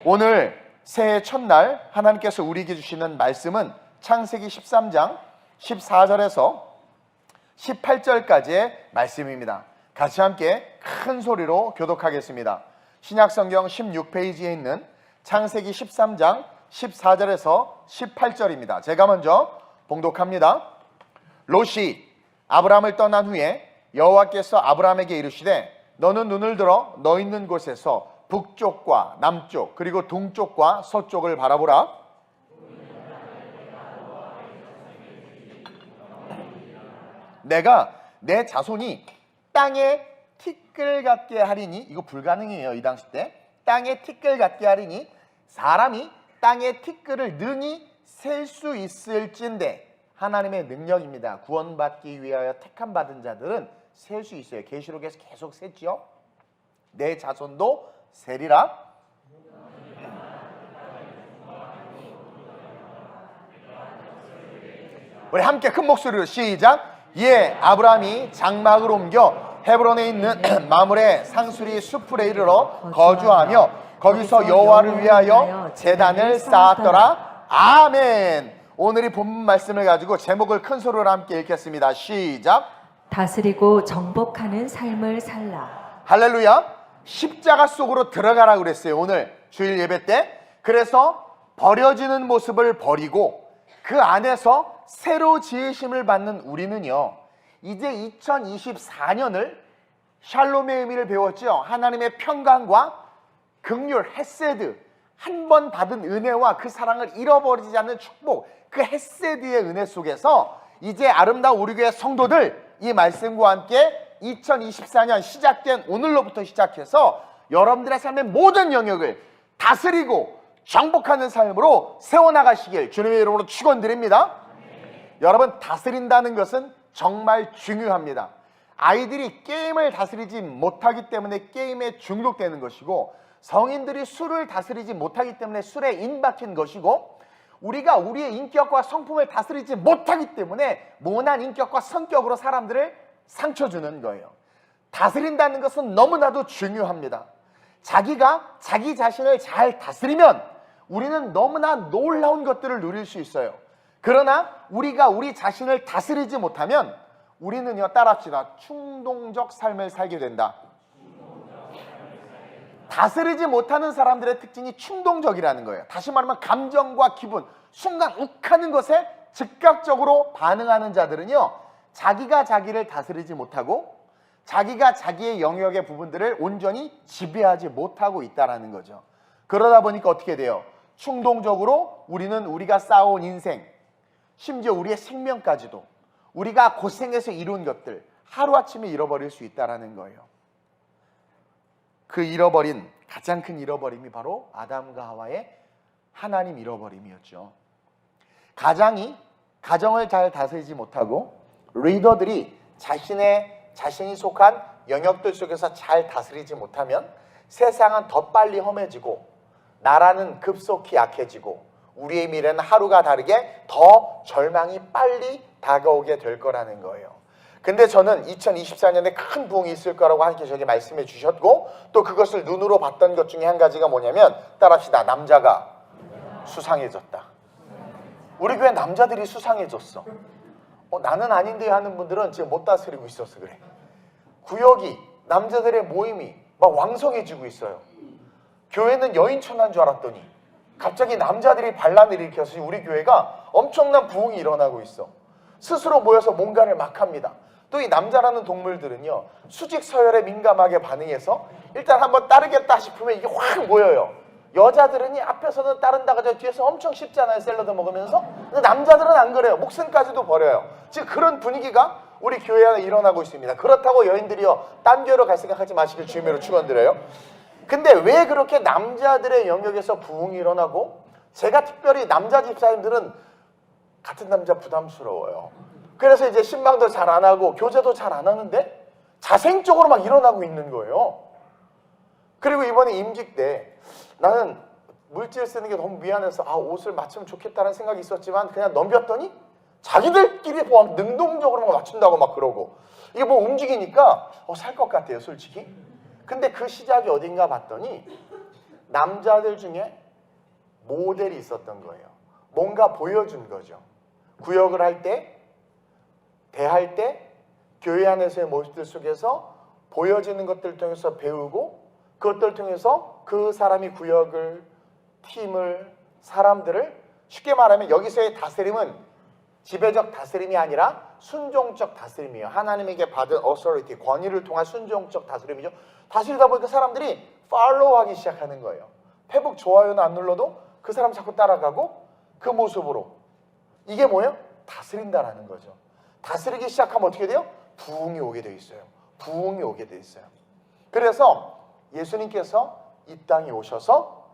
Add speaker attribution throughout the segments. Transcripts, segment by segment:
Speaker 1: 오늘 새해 첫날 하나님께서 우리에게 주시는 말씀은 창세기 13장 14절에서 18절까지의 말씀입니다. 같이 함께 큰 소리로 교독하겠습니다. 신약성경 16페이지에 있는 창세기 13장 14절에서 18절입니다. 제가 먼저 봉독합니다. 롯이 아브람을 떠난 후에 여호와께서 아브람에게 이르시되 너는 눈을 들어 너 있는 곳에서 북쪽과 남쪽 그리고 동쪽과 서쪽을 바라보라. 내가 내 자손이 땅에 티끌 같게 하리니, 이거 불가능해요 이 당시 때. 땅에 티끌 같게 하리니 사람이 땅에 티끌을 능히 셀 수 있을진데, 하나님의 능력입니다. 구원받기 위하여 택함받은 자들은 셀 수 있어요. 계시록에서 계속 셌죠. 내 자손도 세리라. 우리 함께 큰 목소리로 시작. 예, 아브라함이 장막을 옮겨 헤브론에 있는 마므레 상수리 숲에 이르러 거주하며 거기서 여호와를 위하여 제단을 쌓았더라. 아멘. 오늘이 본문 말씀을 가지고 제목을 큰 소리로 함께 읽겠습니다. 시작.
Speaker 2: 다스리고 정복하는 삶을 살라.
Speaker 1: 할렐루야. 십자가 속으로 들어가라 그랬어요, 오늘 주일 예배 때. 그래서 버려지는 모습을 버리고 그 안에서 새로 지으심을 받는 우리는요, 이제 2024년을 샬롬의 의미를 배웠죠. 하나님의 평강과 긍휼, 헤세드, 한 번 받은 은혜와 그 사랑을 잃어버리지 않는 축복, 그 헤세드의 은혜 속에서 이제 아름다운 우리 교회 성도들, 이 말씀과 함께 2024년 시작된 오늘로부터 시작해서 여러분들의 삶의 모든 영역을 다스리고 정복하는 삶으로 세워나가시길 주님의 이름으로 축원드립니다. 여러분, 다스린다는 것은 정말 중요합니다. 아이들이 게임을 다스리지 못하기 때문에 게임에 중독되는 것이고, 성인들이 술을 다스리지 못하기 때문에 술에 인박힌 것이고, 우리가 우리의 인격과 성품을 다스리지 못하기 때문에 모난 인격과 성격으로 사람들을 상처 주는 거예요. 다스린다는 것은 너무나도 중요합니다. 자기가 자기 자신을 잘 다스리면 우리는 너무나 놀라운 것들을 누릴 수 있어요. 그러나 우리가 우리 자신을 다스리지 못하면 우리는요, 따라합시다. 충동적 삶을 살게 된다. 다스리지 못하는 사람들의 특징이 충동적이라는 거예요. 다시 말하면 감정과 기분, 순간 욱하는 것에 즉각적으로 반응하는 자들은요, 자기가 자기를 다스리지 못하고 자기가 자기의 영역의 부분들을 온전히 지배하지 못하고 있다는 거죠. 그러다 보니까 어떻게 돼요? 충동적으로 우리는 우리가 쌓아온 인생, 심지어 우리의 생명까지도 우리가 고생해서 이룬 것들 하루아침에 잃어버릴 수 있다는 거예요. 그 잃어버린 가장 큰 잃어버림이 바로 아담과 하와의 하나님 잃어버림이었죠. 가정을 잘 다스리지 못하고 리더들이 자신이 속한 영역들 속에서 잘 다스리지 못하면 세상은 더 빨리 험해지고 나라는 급속히 약해지고 우리의 미래는 하루가 다르게 더 절망이 빨리 다가오게 될 거라는 거예요. 근데 저는 2024년에 큰 부흥이 있을 거라고 하나님께서 말씀해 주셨고, 또 그것을 눈으로 봤던 것 중에 한 가지가 뭐냐면, 따라합시다. 남자가 수상해졌다. 우리 교회 남자들이 수상해졌어. 나는 아닌데 하는 분들은 지금 못 다스리고 있어서 그래. 구역이, 남자들의 모임이 막 왕성해지고 있어요. 교회는 여인천한 줄 알았더니 갑자기 남자들이 반란을 일으켜서 우리 교회가 엄청난 부흥이 일어나고 있어. 스스로 모여서 뭔가를 막 합니다. 또 이 남자라는 동물들은요, 수직 서열에 민감하게 반응해서 일단 한번 따르겠다 싶으면 이게 확 모여요. 여자들은 앞에서는 따른다가 저 뒤에서 엄청 쉽잖아요, 샐러드 먹으면서. 근데 남자들은 안 그래요. 목숨까지도 버려요. 지금 그런 분위기가 우리 교회 안에 일어나고 있습니다. 그렇다고 여인들이요, 딴 교회로 갈 생각하지 마시길 주님으로 축원드려요. 근데 왜 그렇게 남자들의 영역에서 부흥이 일어나고, 제가 특별히 남자 집사님들은 같은 남자 부담스러워요. 그래서 이제 신방도 잘 안 하고 교제도 잘 안 하는데 자생적으로 막 일어나고 있는 거예요. 그리고 이번에 임직 때 나는 물질 쓰는 게 너무 미안해서 옷을 맞추면 좋겠다는 생각이 있었지만 그냥 넘겼더니 자기들끼리 뭐 능동적으로 막 맞춘다고 막 그러고, 이게 뭐 움직이니까 살 것 같아요, 솔직히. 근데 그 시작이 어딘가 봤더니 남자들 중에 모델이 있었던 거예요. 뭔가 보여준 거죠. 구역을 할 때, 대할 때, 교회 안에서의 모습들 속에서 보여지는 것들을 통해서 배우고 그것들을 통해서 그 사람이 구역을, 팀을, 사람들을 쉽게 말하면 여기서의 다스림은 지배적 다스림이 아니라 순종적 다스림이에요. 하나님에게 받은 authority, 권위를 통한 순종적 다스림이죠. 다스리다 보니까 사람들이 팔로우하기 시작하는 거예요. 페북 좋아요는 안 눌러도 그 사람 자꾸 따라가고 그 모습으로. 이게 뭐예요? 다스린다라는 거죠. 다스리기 시작하면 어떻게 돼요? 부흥이 오게 돼 있어요. 부흥이 오게 돼 있어요. 그래서 예수님께서 이 땅에 오셔서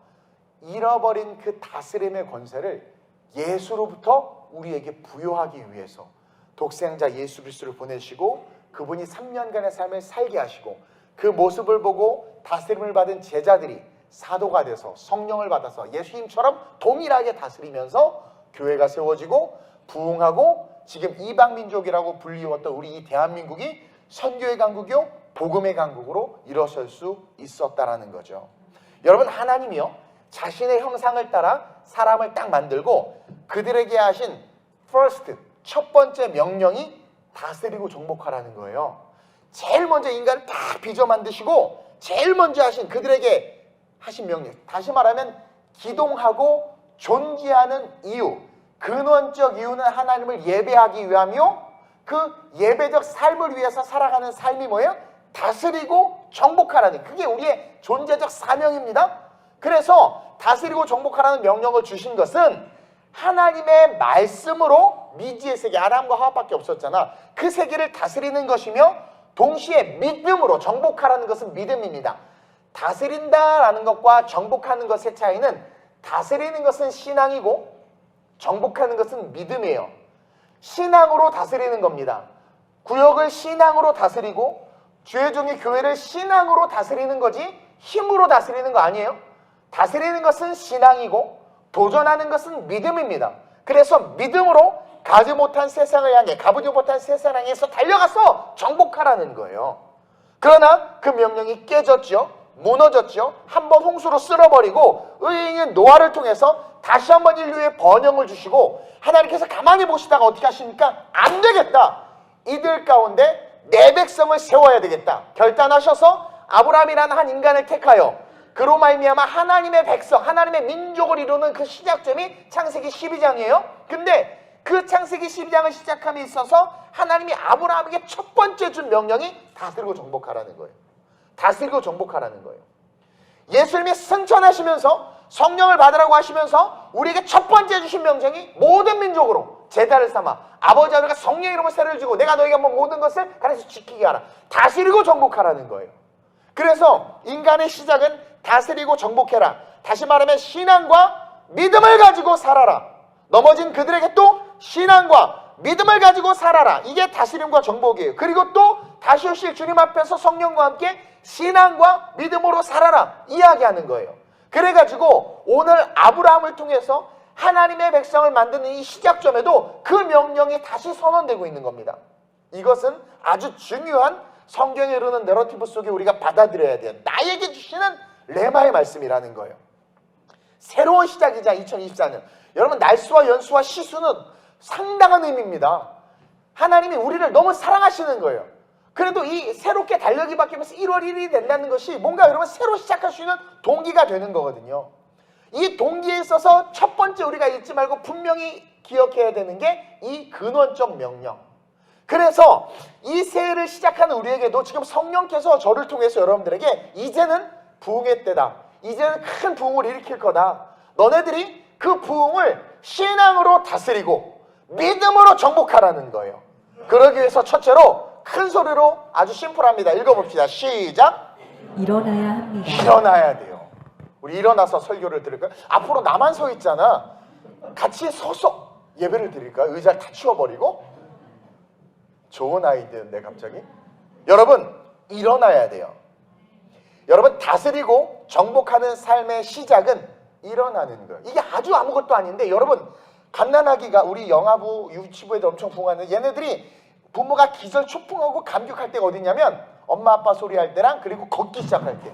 Speaker 1: 잃어버린 그 다스림의 권세를 예수로부터 우리에게 부여하기 위해서 독생자 예수 그리스도를 보내시고 그분이 3년간의 삶을 살게 하시고 그 모습을 보고 다스림을 받은 제자들이 사도가 돼서 성령을 받아서 예수님처럼 동일하게 다스리면서 교회가 세워지고 부흥하고 지금 이방민족이라고 불리웠던 우리 이 대한민국이 선교의 강국이요 복음의 강국으로 일어설 수 있었다라는 거죠. 여러분, 하나님이요 자신의 형상을 따라 사람을 딱 만들고 그들에게 하신 first, 첫 번째 명령이 다스리고 정복하라는 거예요. 제일 먼저 인간을 딱 빚어 만드시고 제일 먼저 하신 그들에게 하신 명령, 다시 말하면 기동하고 존재하는 이유, 근원적 이유는 하나님을 예배하기 위함이요 그 예배적 삶을 위해서 살아가는 삶이 뭐예요? 다스리고 정복하라는, 그게 우리의 존재적 사명입니다. 그래서 다스리고 정복하라는 명령을 주신 것은 하나님의 말씀으로 미지의 세계, 아담과 하와밖에 없었잖아. 그 세계를 다스리는 것이며 동시에 믿음으로 정복하라는 것은 믿음입니다. 다스린다라는 것과 정복하는 것의 차이는 다스리는 것은 신앙이고 정복하는 것은 믿음이에요. 신앙으로 다스리는 겁니다. 구역을 신앙으로 다스리고 주의 종이 교회를 신앙으로 다스리는 거지 힘으로 다스리는 거 아니에요. 다스리는 것은 신앙이고 도전하는 것은 믿음입니다. 그래서 믿음으로 가지 못한 세상을 향해, 가보지 못한 세상을 향해서 달려가서 정복하라는 거예요. 그러나 그 명령이 깨졌죠. 무너졌죠. 한번 홍수로 쓸어버리고 의인인 노아를 통해서 다시 한번 인류에 번영을 주시고 하나님께서 가만히 보시다가 어떻게 하십니까? 안 되겠다. 이들 가운데 내 백성을 세워야 되겠다. 결단하셔서 아브라함이라는 한 인간을 택하여 그로 말미암아 하나님의 백성, 하나님의 민족을 이루는 그 시작점이 창세기 12장이에요. 근데 그 창세기 12장을 시작함에 있어서 하나님이 아브라함에게 첫 번째 준 명령이 다스리고 정복하라는 거예요. 다스리고 정복하라는 거예요. 예수님이 승천하시면서 성령을 받으라고 하시면서 우리에게 첫 번째 주신 명령이 모든 민족으로 제자를 삼아 아버지 하나님과 성령의 이름으로 세를 주고 내가 너에게 한번 모든 것을 가르쳐 지키게 하라. 다스리고 정복하라는 거예요. 그래서 인간의 시작은 다스리고 정복해라. 다시 말하면 신앙과 믿음을 가지고 살아라. 넘어진 그들에게 또 신앙과 믿음을 가지고 살아라. 이게 다스림과 정복이에요. 그리고 또 다시 오실 주님 앞에서 성령과 함께 신앙과 믿음으로 살아라 이야기하는 거예요. 그래가지고 오늘 아브라함을 통해서 하나님의 백성을 만드는 이 시작점에도 그 명령이 다시 선언되고 있는 겁니다. 이것은 아주 중요한 성경에 이르는 내러티브 속에 우리가 받아들여야 돼요. 나에게 주시는 레마의 말씀이라는 거예요. 새로운 시작이자 2024년. 여러분, 날수와 연수와 시수는 상당한 의미입니다. 하나님이 우리를 너무 사랑하시는 거예요. 그래도 이 새롭게 달력이 바뀌면서 1월 1일이 된다는 것이 뭔가 여러분 새로 시작할 수 있는 동기가 되는 거거든요. 이 동기에 있어서 첫 번째 우리가 잊지 말고 분명히 기억해야 되는 게 이 근원적 명령. 그래서 이 새해를 시작하는 우리에게도 지금 성령께서 저를 통해서 여러분들에게 이제는 부흥의 때다. 이제는 큰 부흥을 일으킬 거다. 너네들이 그 부흥을 신앙으로 다스리고 믿음으로 정복하라는 거예요. 그러기 위해서 첫째로 큰 소리로 아주 심플합니다. 읽어봅시다. 시작.
Speaker 2: 일어나야 합니다.
Speaker 1: 일어나야 돼요. 우리 일어나서 설교를 드릴까요? 앞으로 나만 서 있잖아. 같이 서서 예배를 드릴까요? 의자를 다 치워버리고? 좋은 아이디어인데 갑자기. 여러분, 일어나야 돼요. 여러분, 다스리고 정복하는 삶의 시작은 일어나는 거예요. 이게 아주 아무것도 아닌데 여러분, 갓난아기가 우리 영아부 유치부에도 엄청 부흥하는 얘네들이 부모가 기절 초풍하고 감격할 때가 어디냐면 엄마 아빠 소리할 때랑 그리고 걷기 시작할 때.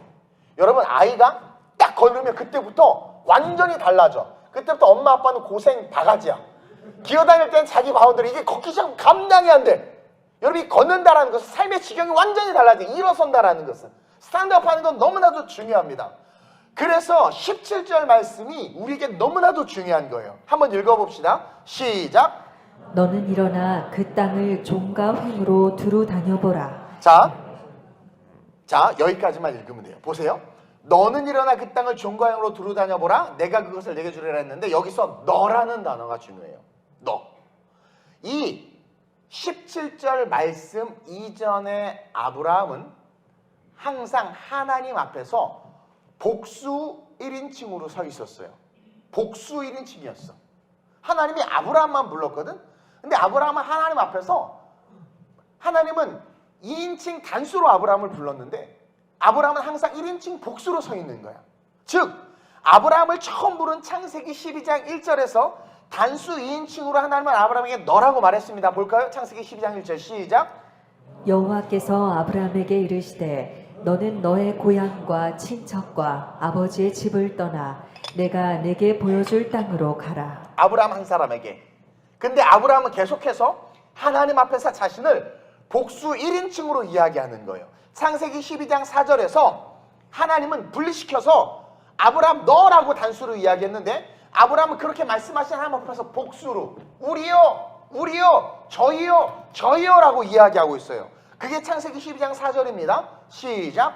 Speaker 1: 여러분, 아이가 딱 딱 걸으면 그때부터 완전히 달라져. 그때부터 엄마 아빠는 고생 바가지야. 기어다닐 때는 자기 마음대로 이게 걷기 시작하면 감당이 안 돼. 여러분이 걷는다라는 것은 삶의 지경이 완전히 달라져. 일어선다라는 것은. 스탠드업 하는 건 너무나도 중요합니다. 그래서 17절 말씀이 우리에게 너무나도 중요한 거예요. 한번 읽어봅시다. 시작.
Speaker 2: 너는 일어나 그 땅을 종과 횡으로 두루 다녀보라.
Speaker 1: 자, 여기까지만 읽으면 돼요. 보세요. 너는 일어나 그 땅을 종과 횡으로 두루 다녀보라. 내가 그것을 내게 주리라 했는데 여기서 너라는 단어가 중요해요. 너. 이 17절 말씀 이전에 아브라함은 항상 하나님 앞에서 복수 1인칭으로 서 있었어요. 복수 1인칭이었어. 하나님이 아브라함만 불렀거든. 근데 아브라함은 하나님 앞에서 하나님은 2인칭 단수로 아브라함을 불렀는데 아브라함은 항상 1인칭 복수로 서 있는 거야. 즉 아브라함을 처음 부른 창세기 12장 1절에서 단수 2인칭으로 하나님은 아브라함에게 너라고 말했습니다. 볼까요? 창세기 12장 1절 시작.
Speaker 2: 여호와께서 아브라함에게 이르시되 너는 너의 고향과 친척과 아버지의 집을 떠나 내가 내게 보여줄 땅으로 가라.
Speaker 1: 아브라함 한 사람에게. 근데 아브라함은 계속해서 하나님 앞에서 자신을 복수 1인칭으로 이야기하는 거예요. 창세기 12장 4절에서 하나님은 분리시켜서 아브라함 너라고 단수로 이야기했는데 아브라함은 그렇게 말씀하신 하나님 앞에서 복수로 우리요 저희요라고 이야기하고 있어요. 그게 창세기 12장 4절입니다. 시작.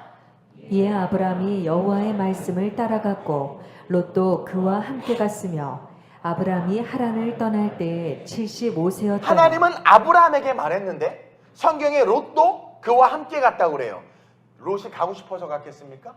Speaker 2: 이에 아브라함이 여호와의 말씀을 따라갔고 롯도 그와 함께 갔으며 아브라함이 하란을 떠날 때에 75세였다.
Speaker 1: 하나님은 아브라함에게 말했는데 성경에 롯도 그와 함께 갔다고 그래요. 롯이 가고 싶어서 갔겠습니까?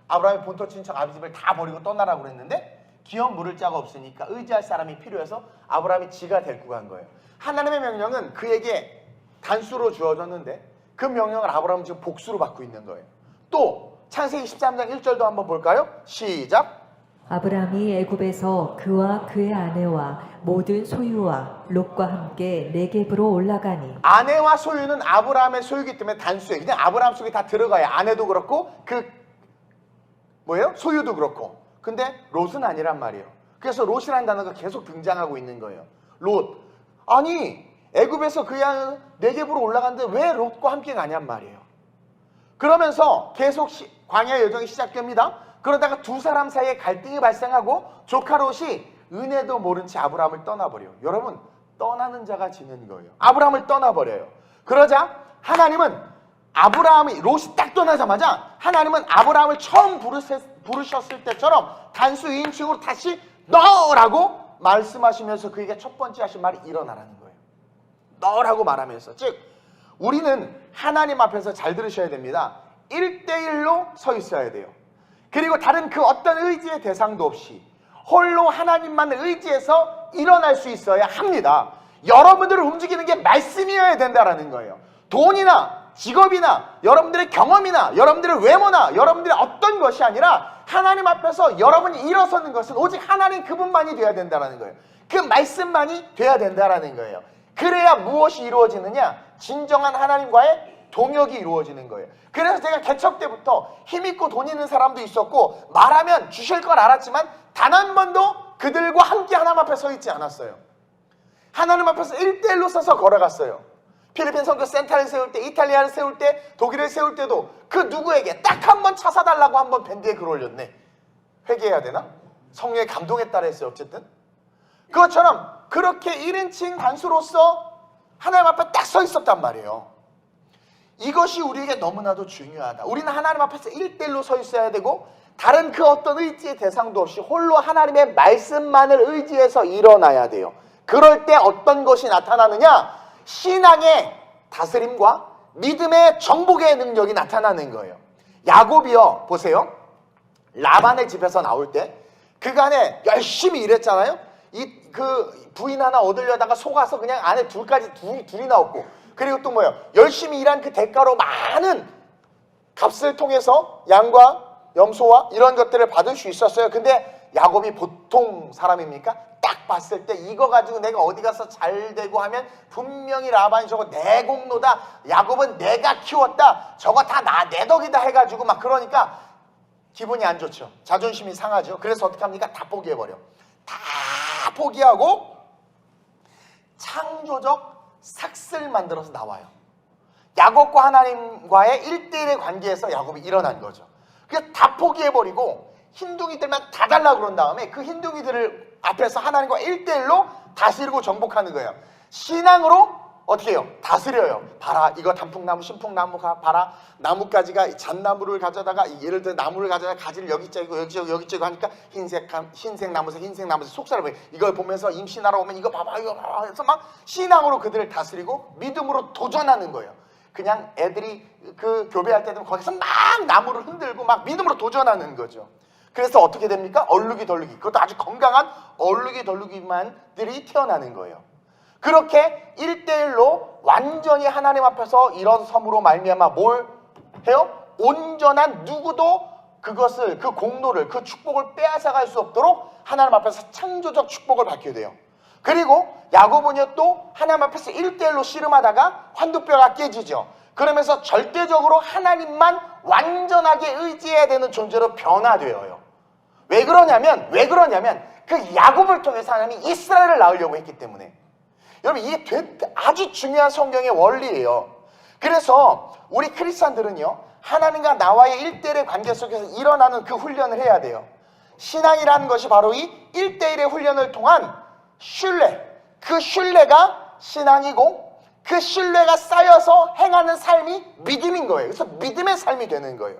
Speaker 1: 아브라함이 본토 친척 아비 집을 다 버리고 떠나라고 그랬는데 기업 물을 자가 없으니까 의지할 사람이 필요해서 아브라함이 지가 데리고 간 거예요. 하나님의 명령은 그에게 단수로 주어졌는데 그 명령을 아브라함은 지금 복수로 받고 있는 거예요. 또 창세기 13장 1절도 한번 볼까요? 시작.
Speaker 2: 아브라함이 애굽에서 그와 그의 아내와 모든 소유와 롯과 함께 네겝으로 올라가니
Speaker 1: 아내와 소유는 아브라함의 소유이기 때문에 단수예요. 그냥 아브라함 속에 다 들어가요. 아내도 그렇고 소유도 그렇고. 근데 롯은 아니란 말이에요. 그래서 롯이라는 단어가 계속 등장하고 있는 거예요. 롯. 아니 애굽에서 그냥 네겝으로 올라갔는데 왜 롯과 함께 가냔 말이에요. 그러면서 계속 광야 여정이 시작됩니다. 그러다가 두 사람 사이에 갈등이 발생하고 조카 롯이 은혜도 모른 채 아브라함을 떠나버려요. 여러분 떠나는 자가 지는 거예요. 아브라함을 떠나버려요. 그러자 하나님은 롯이 딱 떠나자마자 하나님은 아브라함을 처음 부르셨을 때처럼 단수 2인칭으로 다시 너라고 말씀하시면서 그에게 첫 번째 하신 말이 일어나라는 거예요. 너라고 말하면서. 즉 우리는 하나님 앞에서 잘 들으셔야 됩니다. 1대1로 서 있어야 돼요. 그리고 다른 그 어떤 의지의 대상도 없이 홀로 하나님만 의지해서 일어날 수 있어야 합니다. 여러분들을 움직이는 게 말씀이어야 된다는 거예요. 돈이나 직업이나 여러분들의 경험이나 여러분들의 외모나 여러분들의 어떤 것이 아니라 하나님 앞에서 여러분이 일어서는 것은 오직 하나님 그분만이 돼야 된다는 거예요. 그 말씀만이 돼야 된다는 거예요. 그래야 무엇이 이루어지느냐? 진정한 하나님과의 동역이 이루어지는 거예요. 그래서 제가 개척 때부터 힘있고 돈 있는 사람도 있었고 말하면 주실 걸 알았지만 단 한 번도 그들과 함께 하나님 앞에 서 있지 않았어요. 하나님 앞에서 1대1로 서서 걸어갔어요. 필리핀 선교 센터를 세울 때, 이탈리아를 세울 때, 독일을 세울 때도 그 누구에게 딱 한 번 차 사달라고 한 번 밴드에 글 올렸네. 회개해야 되나? 성령의 감동에 따라 했어요. 어쨌든 그것처럼 그렇게 1인칭 단수로서 하나님 앞에 딱 서 있었단 말이에요. 이것이 우리에게 너무나도 중요하다. 우리는 하나님 앞에서 1대1로 서 있어야 되고 다른 그 어떤 의지의 대상도 없이 홀로 하나님의 말씀만을 의지해서 일어나야 돼요. 그럴 때 어떤 것이 나타나느냐? 신앙의 다스림과 믿음의 정복의 능력이 나타나는 거예요. 야곱이요, 보세요. 라반의 집에서 나올 때 그간에 열심히 일했잖아요. 그 부인 하나 얻으려다가 속아서 그냥 안에 둘이나 없고, 그리고 또 뭐예요? 열심히 일한 그 대가로 많은 값을 통해서 양과 염소와 이런 것들을 받을 수 있었어요. 근데 야곱이 보통 사람입니까? 딱 봤을 때 이거 가지고 내가 어디 가서 잘 되고 하면 분명히 라반이 저거 내 공로다, 야곱은 내가 키웠다, 저거 다 내 덕이다 해가지고 막 그러니까 기분이 안 좋죠. 자존심이 상하죠. 그래서 어떻게 합니까? 다 포기해버려. 다 포기하고 창조적 삭스를 만들어서 나와요. 야곱과 하나님과의 1대1의 관계에서 야곱이 일어난 거죠. 그래서 다 포기해버리고 흰둥이들만 다 달라고 그런 다음에 그 흰둥이들을 앞에서 하나님과 1대1로 다스리고 정복하는 거예요. 신앙으로 어떻게 해요? 다스려요. 봐라, 이거 단풍나무, 신풍나무가 봐라, 나뭇가지가 잣나무를 가져다가 예를 들어 나무를 가져다가 가지를 여기 째고 여기 째고 여기 째고 하니까 흰색 나무색 속살을 보여. 이걸 보면서 임신하러 오면 이거 봐봐 이거 봐봐 해서 막 신앙으로 그들을 다스리고 믿음으로 도전하는 거예요. 그냥 애들이 그 교배할 때 되면 거기서 막 나무를 흔들고 막 믿음으로 도전하는 거죠. 그래서 어떻게 됩니까? 얼룩이덜룩이, 그것도 아주 건강한 얼룩이덜룩이만들이 태어나는 거예요. 그렇게 1대1로 완전히 하나님 앞에서 일어섬으로 말미암아 뭘 해요? 온전한 누구도 그것을, 그 공로를, 그 축복을 빼앗아갈 수 없도록 하나님 앞에서 창조적 축복을 받게 돼요. 그리고 야곱은요 또 하나님 앞에서 1대1로 씨름하다가 환도뼈가 깨지죠. 그러면서 절대적으로 하나님만 완전하게 의지해야 되는 존재로 변화되어요. 왜 그러냐면 그 야곱을 통해서 하나님이 이스라엘을 낳으려고 했기 때문에. 여러분 이게 아주 중요한 성경의 원리예요. 그래서 우리 크리스찬들은요 하나님과 나와의 1대1의 관계 속에서 일어나는 그 훈련을 해야 돼요. 신앙이라는 것이 바로 이 1대1의 훈련을 통한 신뢰, 그 신뢰가 신앙이고 그 신뢰가 쌓여서 행하는 삶이 믿음인 거예요. 그래서 믿음의 삶이 되는 거예요.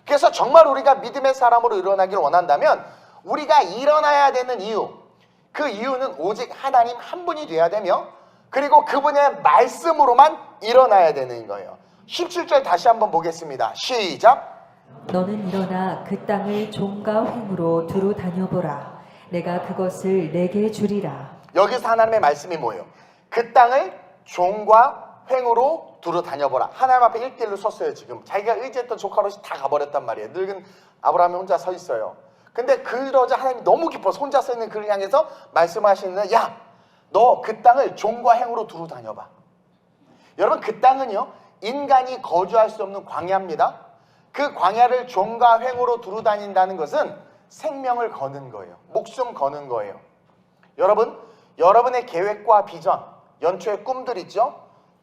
Speaker 1: 그래서 정말 우리가 믿음의 사람으로 일어나기를 원한다면 우리가 일어나야 되는 이유, 그 이유는 오직 하나님 한 분이 돼야 되며 그리고 그분의 말씀으로만 일어나야 되는 거예요. 17절 다시 한번 보겠습니다. 시작.
Speaker 2: 너는 일어나 그 땅을 종과 횡으로 두루 다녀보라. 내가 그것을 내게 주리라.
Speaker 1: 여기서 하나님의 말씀이 뭐예요? 그 땅을 종과 횡으로 두루 다녀보라. 하나님 앞에 1대1로 섰어요. 지금 자기가 의지했던 조카롯이 다 가버렸단 말이에요. 늙은 아브라함이 혼자 서 있어요. 근데 그러자 하나님이 너무 기뻐서 혼자 서 있는 그를 향해서 말씀하시는, 야, 너 그 땅을 종과 횡으로 두루 다녀봐. 여러분 그 땅은요 인간이 거주할 수 없는 광야입니다. 그 광야를 종과 횡으로 두루 다닌다는 것은 생명을 거는 거예요. 목숨 거는 거예요. 여러분, 여러분의 계획과 비전, 연초의 꿈들 있죠?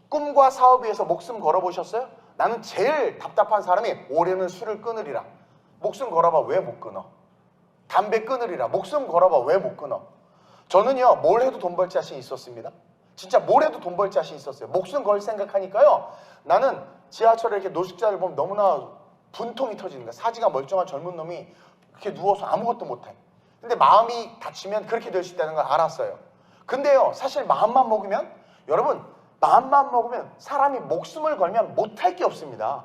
Speaker 1: 꿈과 사업 위해서 목숨 걸어보셨어요? 나는 제일 답답한 사람이 올해는 술을 끊으리라. 목숨 걸어봐. 왜 못 끊어? 담배 끊으리라. 목숨 걸어봐. 왜 못 끊어? 저는요 뭘 해도 돈 벌 자신 있었습니다. 진짜 뭘 해도 돈 벌 자신 있었어요. 목숨 걸 생각하니까요 나는 지하철에 이렇게 노숙자를 보면 너무나 분통이 터지는 거야. 사지가 멀쩡한 젊은 놈이 이렇게 누워서 아무것도 못해. 근데 마음이 다치면 그렇게 될 수 있다는 걸 알았어요. 근데요 사실 마음만 먹으면, 여러분 마음만 먹으면 사람이 목숨을 걸면 못할 게 없습니다.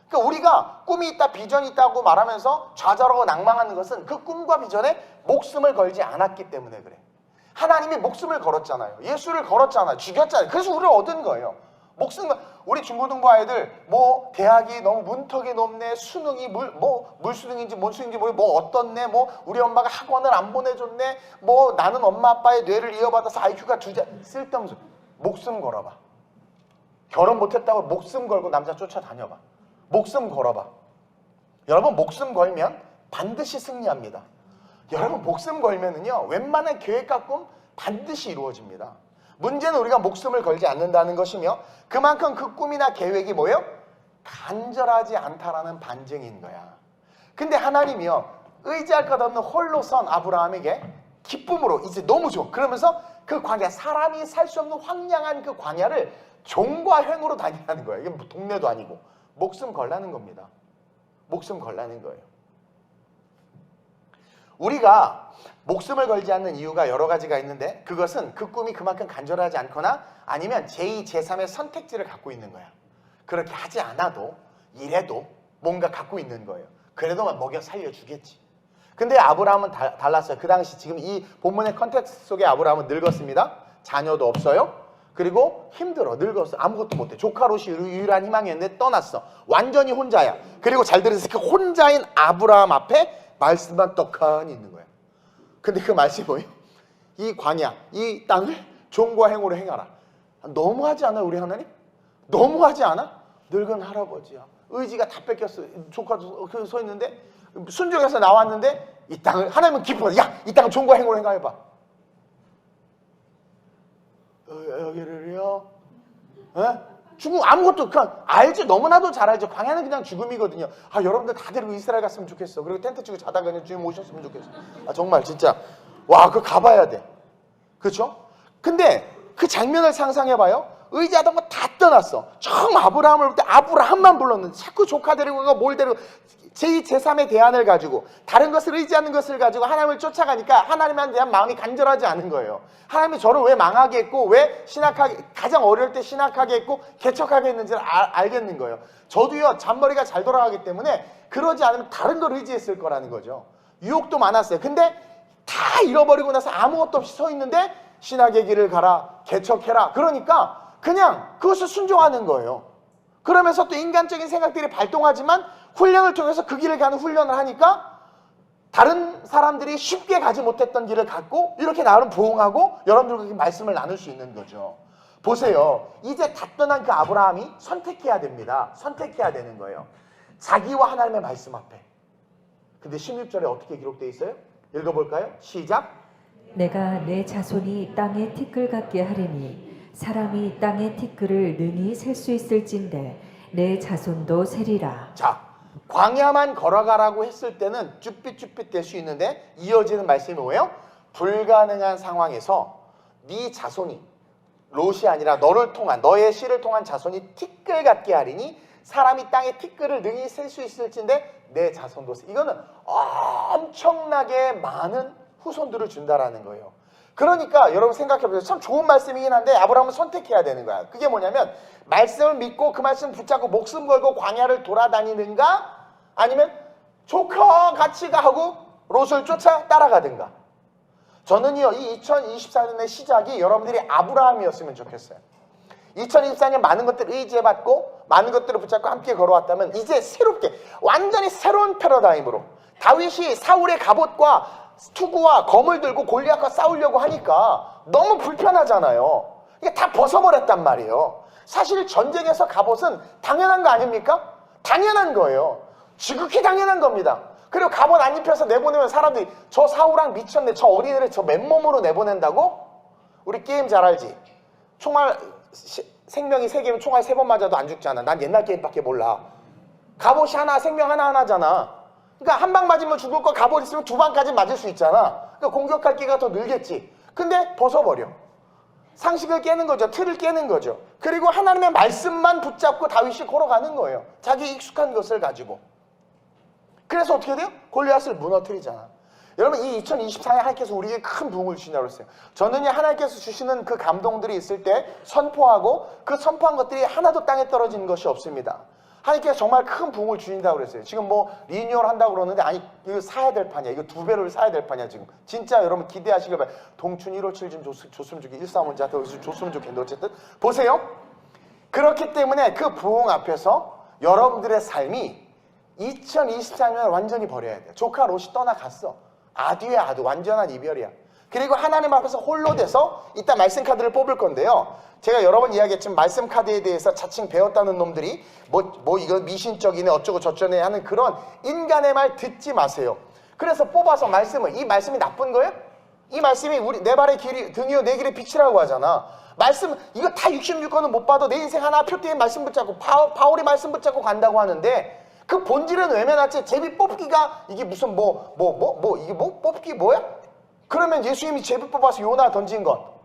Speaker 1: 그러니까 우리가 꿈이 있다, 비전이 있다고 말하면서 좌절하고 낭망하는 것은 그 꿈과 비전에 목숨을 걸지 않았기 때문에 그래. 하나님이 목숨을 걸었잖아요. 예수를 걸었잖아요. 죽였잖아요. 그래서 우리를 얻은 거예요. 우리 중고등부 아이들 뭐 대학이 너무 문턱이 높네, 수능이 물수능인지 뭔 수능인지 뭐 어떻네, 뭐 우리 엄마가 학원을 안 보내줬네, 뭐 나는 엄마 아빠의 뇌를 이어받아서 IQ가 쓸데없는 소리. 목숨 걸어봐. 결혼 못했다고 목숨 걸고 남자 쫓아다녀봐. 목숨 걸어봐. 여러분 목숨 걸면 반드시 승리합니다. 여러분 목숨 걸면은요 웬만한 계획과 꿈 반드시 이루어집니다. 문제는 우리가 목숨을 걸지 않는다는 것이며 그만큼 그 꿈이나 계획이 뭐예요? 간절하지 않다라는 반증인 거야. 근데 하나님이요 의지할 것 없는 홀로 선 아브라함에게 기쁨으로 이제 너무 좋아. 그러면서 그 광야, 사람이 살 수 없는 황량한 그 광야를 종과 횡으로 다니라는 거예요. 이게 뭐 동네도 아니고 목숨 걸라는 겁니다. 목숨 걸라는 거예요. 우리가 목숨을 걸지 않는 이유가 여러 가지가 있는데 그것은 그 꿈이 그만큼 간절하지 않거나 아니면 제2, 제3의 선택지를 갖고 있는 거야. 그렇게 하지 않아도 이래도 뭔가 갖고 있는 거예요. 그래도 먹여 살려주겠지. 근데 아브라함은 달랐어요. 그 당시 지금 이 본문의 컨텍스트 속에 아브라함은 늙었습니다. 자녀도 없어요. 그리고 힘들어. 늙었어. 아무것도 못해. 조카롯이 유일한 희망이었는데 떠났어. 완전히 혼자야. 그리고 잘 들으세요. 그 혼자인 아브라함 앞에 말씀만 떡하니 있는 거야. 근데 그 말씀이 뭐예요? 이 광야, 이 땅을 종과 행으로 행하라. 너무하지 않아요 우리 하나님? 너무하지 않아? 늙은 할아버지야. 의지가 다 뺏겼어. 조카도 서 있는데 순종해서 나왔는데 이 땅을 하나님은 기뻐서 야, 이 땅은 종과 행으로 행하여봐. 여기를요? 죽음 아무것도 그냥 알지, 너무나도 잘 알죠. 광야는 그냥 죽음이거든요. 아, 여러분들 다 데리고 이스라엘 갔으면 좋겠어. 그리고 텐트 치고 자다가 그냥 주님 오셨으면 좋겠어. 아, 정말 진짜 와, 그거 가봐야 돼. 그렇죠? 근데 그 장면을 상상해봐요. 의지하던 거 다 떠났어. 처음 아브라함을 볼 때 아브라함만 불렀는데 자꾸 조카 데리고 가고 뭘 데리고 제2, 제3의 대안을 가지고 다른 것을 의지하는 것을 가지고 하나님을 쫓아가니까 하나님에 대한 마음이 간절하지 않은 거예요. 하나님이 저를 왜 망하게 했고 왜 신학하게, 가장 어려울 때 신학하게 했고 개척하게 했는지를 알겠는 거예요. 저도요, 잔머리가 잘 돌아가기 때문에 그러지 않으면 다른 걸 의지했을 거라는 거죠. 유혹도 많았어요. 근데 다 잃어버리고 나서 아무것도 없이 서 있는데 신학의 길을 가라, 개척해라. 그러니까 그냥 그것을 순종하는 거예요. 그러면서 또 인간적인 생각들이 발동하지만 훈련을 통해서 그 길을 가는 훈련을 하니까 다른 사람들이 쉽게 가지 못했던 길을 갖고 이렇게 나름 부응하고 여러분들과 말씀을 나눌 수 있는 거죠. 보세요. 이제 다 떠난 그 아브라함이 선택해야 됩니다. 선택해야 되는 거예요. 자기와 하나님의 말씀 앞에. 근데 16절에 어떻게 기록되어 있어요? 읽어볼까요? 시작.
Speaker 2: 내가 내 자손이 땅의 티끌 같게 하리니 사람이 땅의 티끌을 능히 셀 수 있을진데 내 자손도 세리라.
Speaker 1: 자, 광야만 걸어가라고 했을 때는 쭈삣쭈삣 될 수 있는데 이어지는 말씀이 뭐예요? 불가능한 상황에서 네 자손이, 롯이 아니라 너를 통한, 너의 씨를 통한 자손이 티끌 같게 하리니 사람이 땅의 티끌을 능히 셀 수 있을진데 내 자손도 이거는 엄청나게 많은 후손들을 준다라는 거예요. 그러니까 여러분 생각해보세요. 참 좋은 말씀이긴 한데 아브라함은 선택해야 되는 거야. 그게 뭐냐면 말씀을 믿고 그 말씀 붙잡고 목숨 걸고 광야를 돌아다니는가 아니면 조카 같이 가고 롯을 쫓아 따라가든가. 저는요, 이 2024년의 시작이 여러분들이 아브라함이었으면 좋겠어요. 2024년 많은 것들을 의지해봤고 많은 것들을 붙잡고 함께 걸어왔다면 이제 새롭게 완전히 새로운 패러다임으로 다윗이 사울의 갑옷과 투구와 검을 들고 골리앗과 싸우려고 하니까 너무 불편하잖아요. 이게 다 벗어버렸단 말이에요. 사실 전쟁에서 갑옷은 당연한 거 아닙니까? 당연한 거예요. 지극히 당연한 겁니다. 그리고 갑옷 안 입혀서 내보내면 사람들이 저 사울왕 미쳤네, 저 어린애를 저 맨몸으로 내보낸다고? 우리 게임 잘 알지? 총알 생명이 3개면 총알 3번 맞아도 안 죽잖아. 난 옛날 게임밖에 몰라. 갑옷이 하나, 생명 하나하나잖아. 그러니까 한 방 맞으면 죽을 거 갑옷 있으면 2방까지 맞을 수 있잖아. 그러니까 공격할 기가 더 늘겠지. 근데 벗어버려. 상식을 깨는 거죠. 틀을 깨는 거죠. 그리고 하나님의 말씀만 붙잡고 다윗이 걸어가는 거예요. 자기 익숙한 것을 가지고. 그래서 어떻게 돼요? 골리앗을 무너뜨리잖아. 여러분, 이 2024년 하나님께서 우리에게 큰 부흥을 주신다고 했어요. 저는 하나님께서 주시는 그 감동들이 있을 때 선포하고 그 선포한 것들이 하나도 땅에 떨어지는 것이 없습니다. 하나님께서 정말 큰 부흥을 주신다고 그랬어요. 지금 뭐 리뉴얼 한다고 그러는데 아니, 이거 사야 될 판이야. 이거 2배로 사야 될 판이야 지금. 진짜 여러분 기대하시길 바래요. 동춘 157 좀 줬으면 좋겠, 135자 줬으면 좋겠는데 어쨌든 보세요. 그렇기 때문에 그 부흥 앞에서 여러분들의 삶이 2024년을 완전히 버려야 돼요. 조카 롯이 떠나갔어. 아뒤에 아두, 완전한 이별이야. 그리고 하나님 앞에서 홀로 돼서 이따 말씀 카드를 뽑을 건데요. 제가 여러 번 이야기했지만 말씀 카드에 대해서 자칭 배웠다는 놈들이 뭐 이거 미신적이네 어쩌고 저쩌네 하는 그런 인간의 말 듣지 마세요. 그래서 뽑아서 말씀을, 이 말씀이 나쁜 거예요? 이 말씀이 우리 내 발의 길이 등이요 내 길의 빛이라고 하잖아. 말씀 이거 다 66권은 못 봐도 내 인생 하나 표대에 말씀 붙잡고 바울이 말씀 붙잡고 간다고 하는데 그 본질은 외면하지. 제비 뽑기가 이게 무슨 이게 뽑기 뭐야? 그러면 예수님이 제비 뽑아서 요나 던진 것.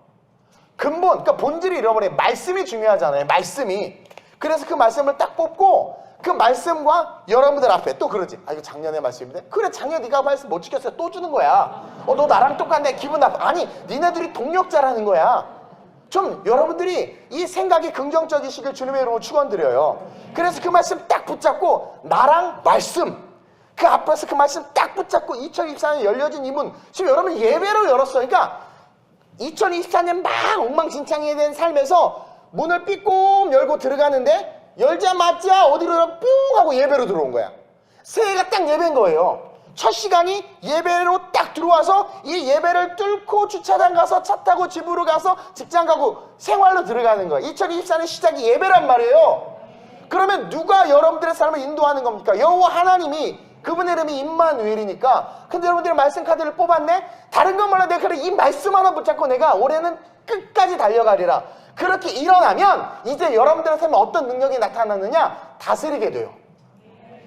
Speaker 1: 근본, 그러니까 본질을 잃어버려. 말씀이 중요하잖아요. 말씀이. 그래서 그 말씀을 딱 뽑고 그 말씀과 여러분들 앞에 또 그러지. 아, 이거 작년의 말씀인데? 그래, 작년 네가 말씀 못 지켰어요. 또 주는 거야. 너 나랑 똑같네. 기분 나빠. 아니, 니네들이 동력자라는 거야. 좀 여러분들이 이 생각이 긍정적이시길 주님의 이름으로 축원드려요. 그래서 그 말씀 딱 붙잡고 나랑 말씀 그 앞에서 그 말씀 딱 붙잡고 2024년 열려진 이 문, 지금 여러분 예배로 열었어. 그러니까 2024년 막 엉망진창이 된 삶에서 문을 삐꼼 열고 들어가는데 열자마자 어디로 뿅 하고 예배로 들어온 거야. 새해가 딱 예배인 거예요. 첫 시간이 예배로 딱 들어와서 이 예배를 뚫고 주차장 가서 차 타고 집으로 가서 직장 가고 생활로 들어가는 거야. 2024년 시작이 예배란 말이에요. 그러면 누가 여러분들의 삶을 인도하는 겁니까? 여호와 하나님이 그분의 이름이 임마누엘이니까. 근데 여러분들이 말씀 카드를 뽑았네? 다른 건 몰라. 내가 그래 이 말씀 하나 붙잡고 내가 올해는 끝까지 달려가리라. 그렇게 일어나면 이제 여러분들의 삶에 어떤 능력이 나타나느냐? 다스리게 돼요.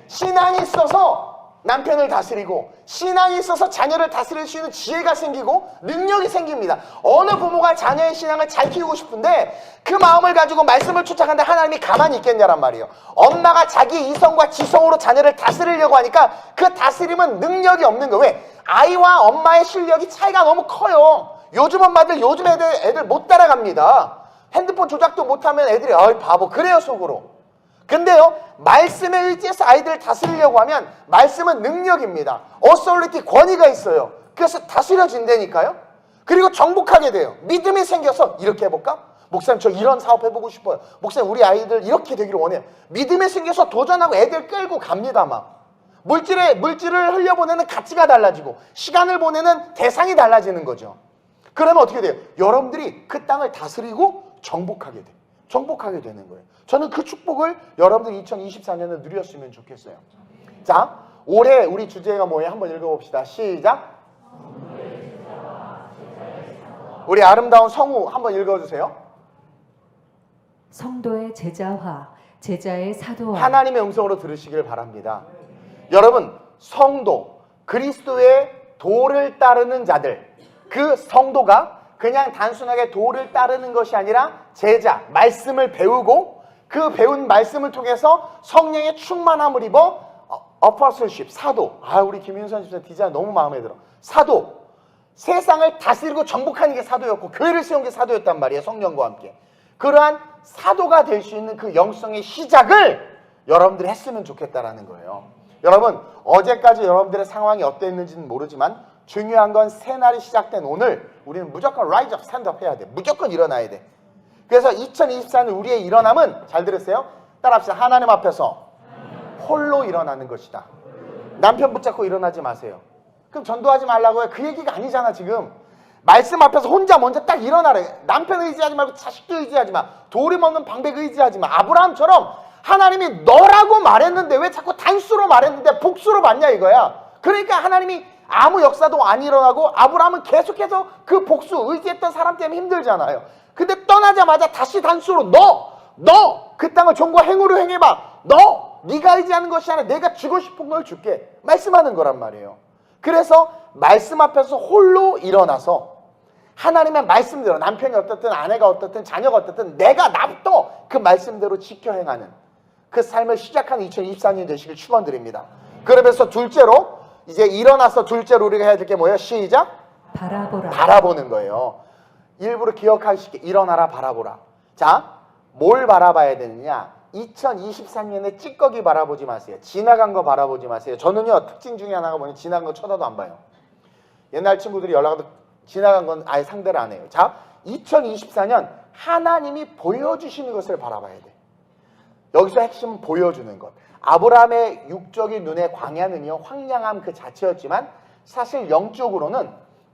Speaker 1: 신앙이 있어서 남편을 다스리고, 신앙이 있어서 자녀를 다스릴 수 있는 지혜가 생기고 능력이 생깁니다. 어느 부모가 자녀의 신앙을 잘 키우고 싶은데 그 마음을 가지고 말씀을 쫓아가는데 하나님이 가만히 있겠냐란 말이에요. 엄마가 자기 이성과 지성으로 자녀를 다스리려고 하니까 그 다스림은 능력이 없는 거예요. 왜? 아이와 엄마의 실력이 차이가 너무 커요. 요즘 엄마들 요즘 애들 못 따라갑니다. 핸드폰 조작도 못하면 애들이 어이 바보 그래요 속으로. 근데요, 말씀에 의지해서 아이들을 다스리려고 하면 말씀은 능력입니다. 어소리티 권위가 있어요. 그래서 다스려진다니까요. 그리고 정복하게 돼요. 믿음이 생겨서 이렇게 해볼까? 목사님 저 이런 사업 해보고 싶어요. 목사님 우리 아이들 이렇게 되기를 원해요. 믿음이 생겨서 도전하고 애들 끌고 갑니다. 막 물질을 흘려보내는 가치가 달라지고 시간을 보내는 대상이 달라지는 거죠. 그러면 어떻게 돼요? 여러분들이 그 땅을 다스리고 정복하게 돼요. 정복하게 되는 거예요. 저는 그 축복을 여러분들이 2024년에 누렸으면 좋겠어요. 자, 올해 우리 주제가 뭐예요? 한번 읽어봅시다. 시작. 우리 아름다운 성우 한번 읽어주세요.
Speaker 2: 성도의 제자화, 제자의 사도화.
Speaker 1: 하나님의 음성으로 들으시길 바랍니다. 여러분, 성도, 그리스도의 도를 따르는 자들, 그 성도가 그냥 단순하게 도를 따르는 것이 아니라 제자, 말씀을 배우고 그 배운 말씀을 통해서 성령의 충만함을 입어 apostleship, 사도. 우리 김윤선 집사 디자인 너무 마음에 들어. 사도. 세상을 다스리고 정복하는 게 사도였고 교회를 세운 게 사도였단 말이에요. 성령과 함께. 그러한 사도가 될 수 있는 그 영성의 시작을 여러분들이 했으면 좋겠다라는 거예요. 여러분, 어제까지 여러분들의 상황이 어땠는지는 모르지만 중요한 건 새날이 시작된 오늘 우리는 무조건 rise up, stand up 해야 돼. 무조건 일어나야 돼. 그래서 2024년 우리의 일어남은, 잘 들으세요? 따라합시다. 하나님 앞에서 홀로 일어나는 것이다. 남편 붙잡고 일어나지 마세요. 그럼 전도하지 말라고 해. 그 얘기가 아니잖아 지금. 말씀 앞에서 혼자 먼저 딱 일어나래. 남편 의지하지 말고 자식도 의지하지 마. 돌이 먹는 방백 의지하지 마. 아브라함처럼 하나님이 너라고 말했는데 왜 자꾸 단수로 말했는데 복수로 받냐 이거야. 그러니까 하나님이 아무 역사도 안 일어나고 아브라함은 계속해서 그 복수 의지했던 사람 때문에 힘들잖아요. 근데 떠나자마자 다시 단수로 너 그 땅을 종과 행으로 행해봐. 네가 의지하는 것이 아니라 내가 주고 싶은 걸 줄게. 말씀하는 거란 말이에요. 그래서 말씀 앞에서 홀로 일어나서 하나님의 말씀대로, 남편이 어떻든 아내가 어떻든 자녀가 어떻든 내가 나부터 그 말씀대로 지켜 행하는 그 삶을 시작하는 2024년이 되시길 축원드립니다. 그러면서 둘째로, 이제 일어나서 둘째로 우리가 해야 될 게 뭐예요? 시작. 바라보는 거예요. 일부러 기억하시게, 일어나라 바라보라. 자, 뭘 바라봐야 되느냐? 2023년에 찌꺼기 바라보지 마세요. 지나간 거 바라보지 마세요. 저는요, 특징 중에 하나가 뭐냐면 지나간 거 쳐다도 안 봐요. 옛날 친구들이 연락와도 지나간 건 아예 상대를 안 해요. 자, 2024년 하나님이 보여주시는 것을 바라봐야 돼. 여기서 핵심은 보여주는 것. 아브라함의 육적인 눈의 광야는요, 황량함 그 자체였지만 사실 영적으로는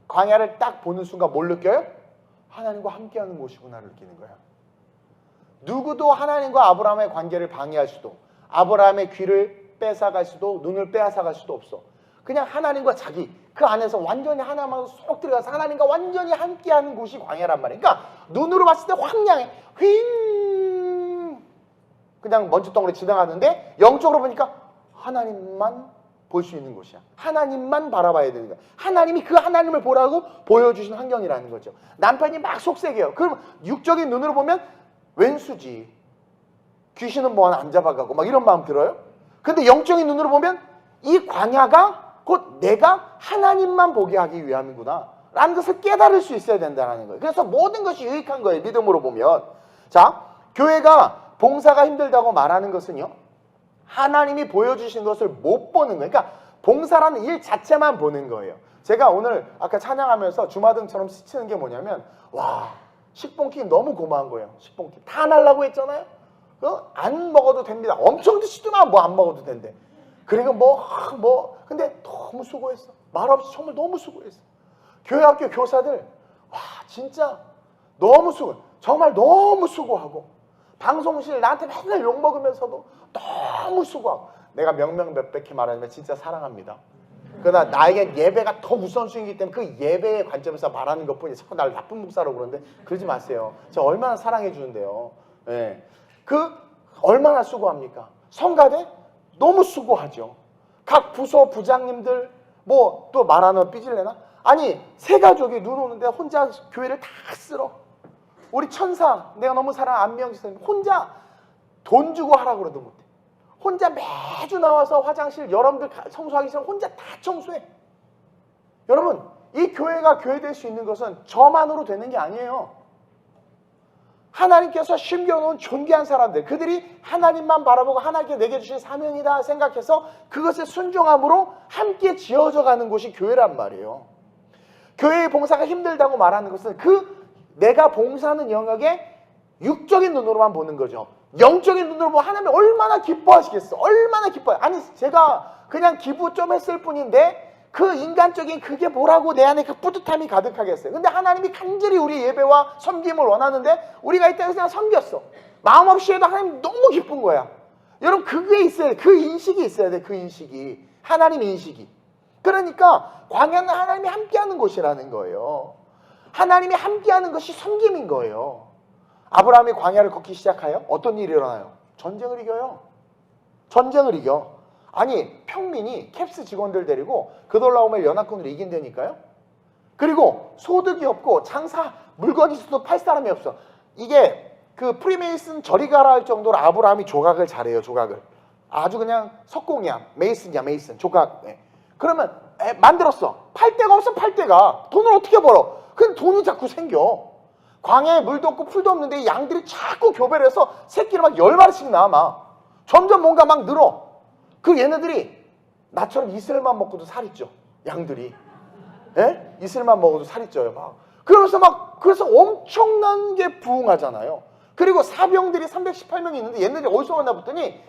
Speaker 1: 광야를 딱 보는 순간 뭘 느껴요? 하나님과 함께하는 곳이구나를 느끼는 거야. 누구도 하나님과 아브라함의 관계를 방해할 수도, 아브라함의 귀를 뺏어갈 수도, 눈을 빼앗아갈 수도 없어. 그냥 하나님과 자기, 그 안에서 완전히 하나님하고 쏙 들어가서 하나님과 완전히 함께하는 곳이 광야란 말이야. 그러니까 눈으로 봤을 때 황량해. 그냥 먼지덩어리 지나가는데 영적으로 보니까 하나님만 볼 수 있는 곳이야. 하나님만 바라봐야 되는 거야. 하나님이 그 하나님을 보라고 보여주신 환경이라는 거죠. 남편이 막 속색이에요. 그럼 육적인 눈으로 보면 웬수지. 귀신은 뭐 하나 안 잡아가고 막 이런 마음 들어요. 근데 영적인 눈으로 보면 이 광야가 곧 내가 하나님만 보게 하기 위함이구나 라는 것을 깨달을 수 있어야 된다는 거예요. 그래서 모든 것이 유익한 거예요. 믿음으로 보면. 자, 교회가 봉사가 힘들다고 말하는 것은요, 하나님이 보여주신 것을 못 보는 거예요. 그러니까 봉사라는 일 자체만 보는 거예요. 제가 오늘 아까 찬양하면서 주마등처럼 스치는 게 뭐냐면, 와, 식봉키 너무 고마운 거예요. 식봉키 다 날라고 했잖아요. 안 먹어도 됩니다. 엄청 드시더만 뭐 안 먹어도 된대. 그리고 근데 너무 수고했어. 말없이 정말 너무 수고했어. 교회 학교 교사들, 와, 진짜 너무 정말 너무 수고하고, 방송실 나한테 맨날 욕먹으면서도 너무 수고하고, 내가 명명백백히 말하면 진짜 사랑합니다. 그러나 나에게 예배가 더 우선순위이기 때문에 그 예배의 관점에서 말하는 것뿐이 자꾸 날 나쁜 목사라고 그러는데 그러지 마세요. 제가 얼마나 사랑해 주는데요. 예. 그 얼마나 수고합니까? 성가대 너무 수고하죠. 각 부서 부장님들 뭐 또 말하면 삐질래나? 아니 세 가족이 눈 오는데 혼자 교회를 다 쓸어. 우리 천사 내가 너무 사랑하는 안미영 지사님 혼자 돈 주고 하라고 그래도 못해. 혼자 매주 나와서 화장실 여러분들 청소하기 전에 혼자 다 청소해. 여러분 이 교회가 교회될 수 있는 것은 저만으로 되는 게 아니에요. 하나님께서 심겨놓은 존귀한 사람들, 그들이 하나님만 바라보고 하나님께 내게 주신 사명이다 생각해서 그것에 순종함으로 함께 지어져 가는 곳이 교회란 말이에요. 교회의 봉사가 힘들다고 말하는 것은 그 내가 봉사하는 영역에 육적인 눈으로만 보는 거죠. 영적인 눈으로 보면 하나님이 얼마나 기뻐하시겠어. 얼마나 기뻐요. 아니 제가 그냥 기부 좀 했을 뿐인데 그 인간적인 그게 뭐라고 내 안에 그 뿌듯함이 가득하겠어요. 근데 하나님이 간절히 우리 예배와 섬김을 원하는데 우리가 이때 그냥 섬겼어. 마음 없이 해도 하나님 너무 기쁜 거야. 여러분 그게 있어야 돼. 그 인식이 있어야 돼. 그 인식이. 하나님 인식이. 그러니까 광야는 하나님이 함께하는 곳이라는 거예요. 하나님이 함께하는 것이 섬김인 거예요. 아브라함이 광야를 걷기 시작하여 어떤 일이 일어나요? 전쟁을 이겨요. 전쟁을 이겨. 아니 평민이 캡스 직원들 데리고 그돌라오멜 연합군을 이긴다니까요. 그리고 소득이 없고 장사 물건이 있어도 팔 사람이 없어. 이게 그 프리메이슨 저리 가라 할 정도로 아브라함이 조각을 잘해요. 조각을 아주 그냥 석공이야. 메이슨이야 메이슨 조각. 네. 그러면 만들었어. 팔 데가 없어. 팔 데가. 돈을 어떻게 벌어? 근데 돈이 자꾸 생겨. 광야에 물도 없고 풀도 없는데 양들이 자꾸 교배를 해서 새끼를 막 10마리씩 낳아 막. 점점 뭔가 막 늘어. 그 얘네들이 나처럼 이슬만 먹고도 살이 쪄. 양들이. 예? 이슬만 먹어도 살이 쪄요 막. 그러면서 막 그래서 엄청난 게 부흥하잖아요. 그리고 사병들이 318명이 있는데 얘네들이 어디서 왔나 봤더니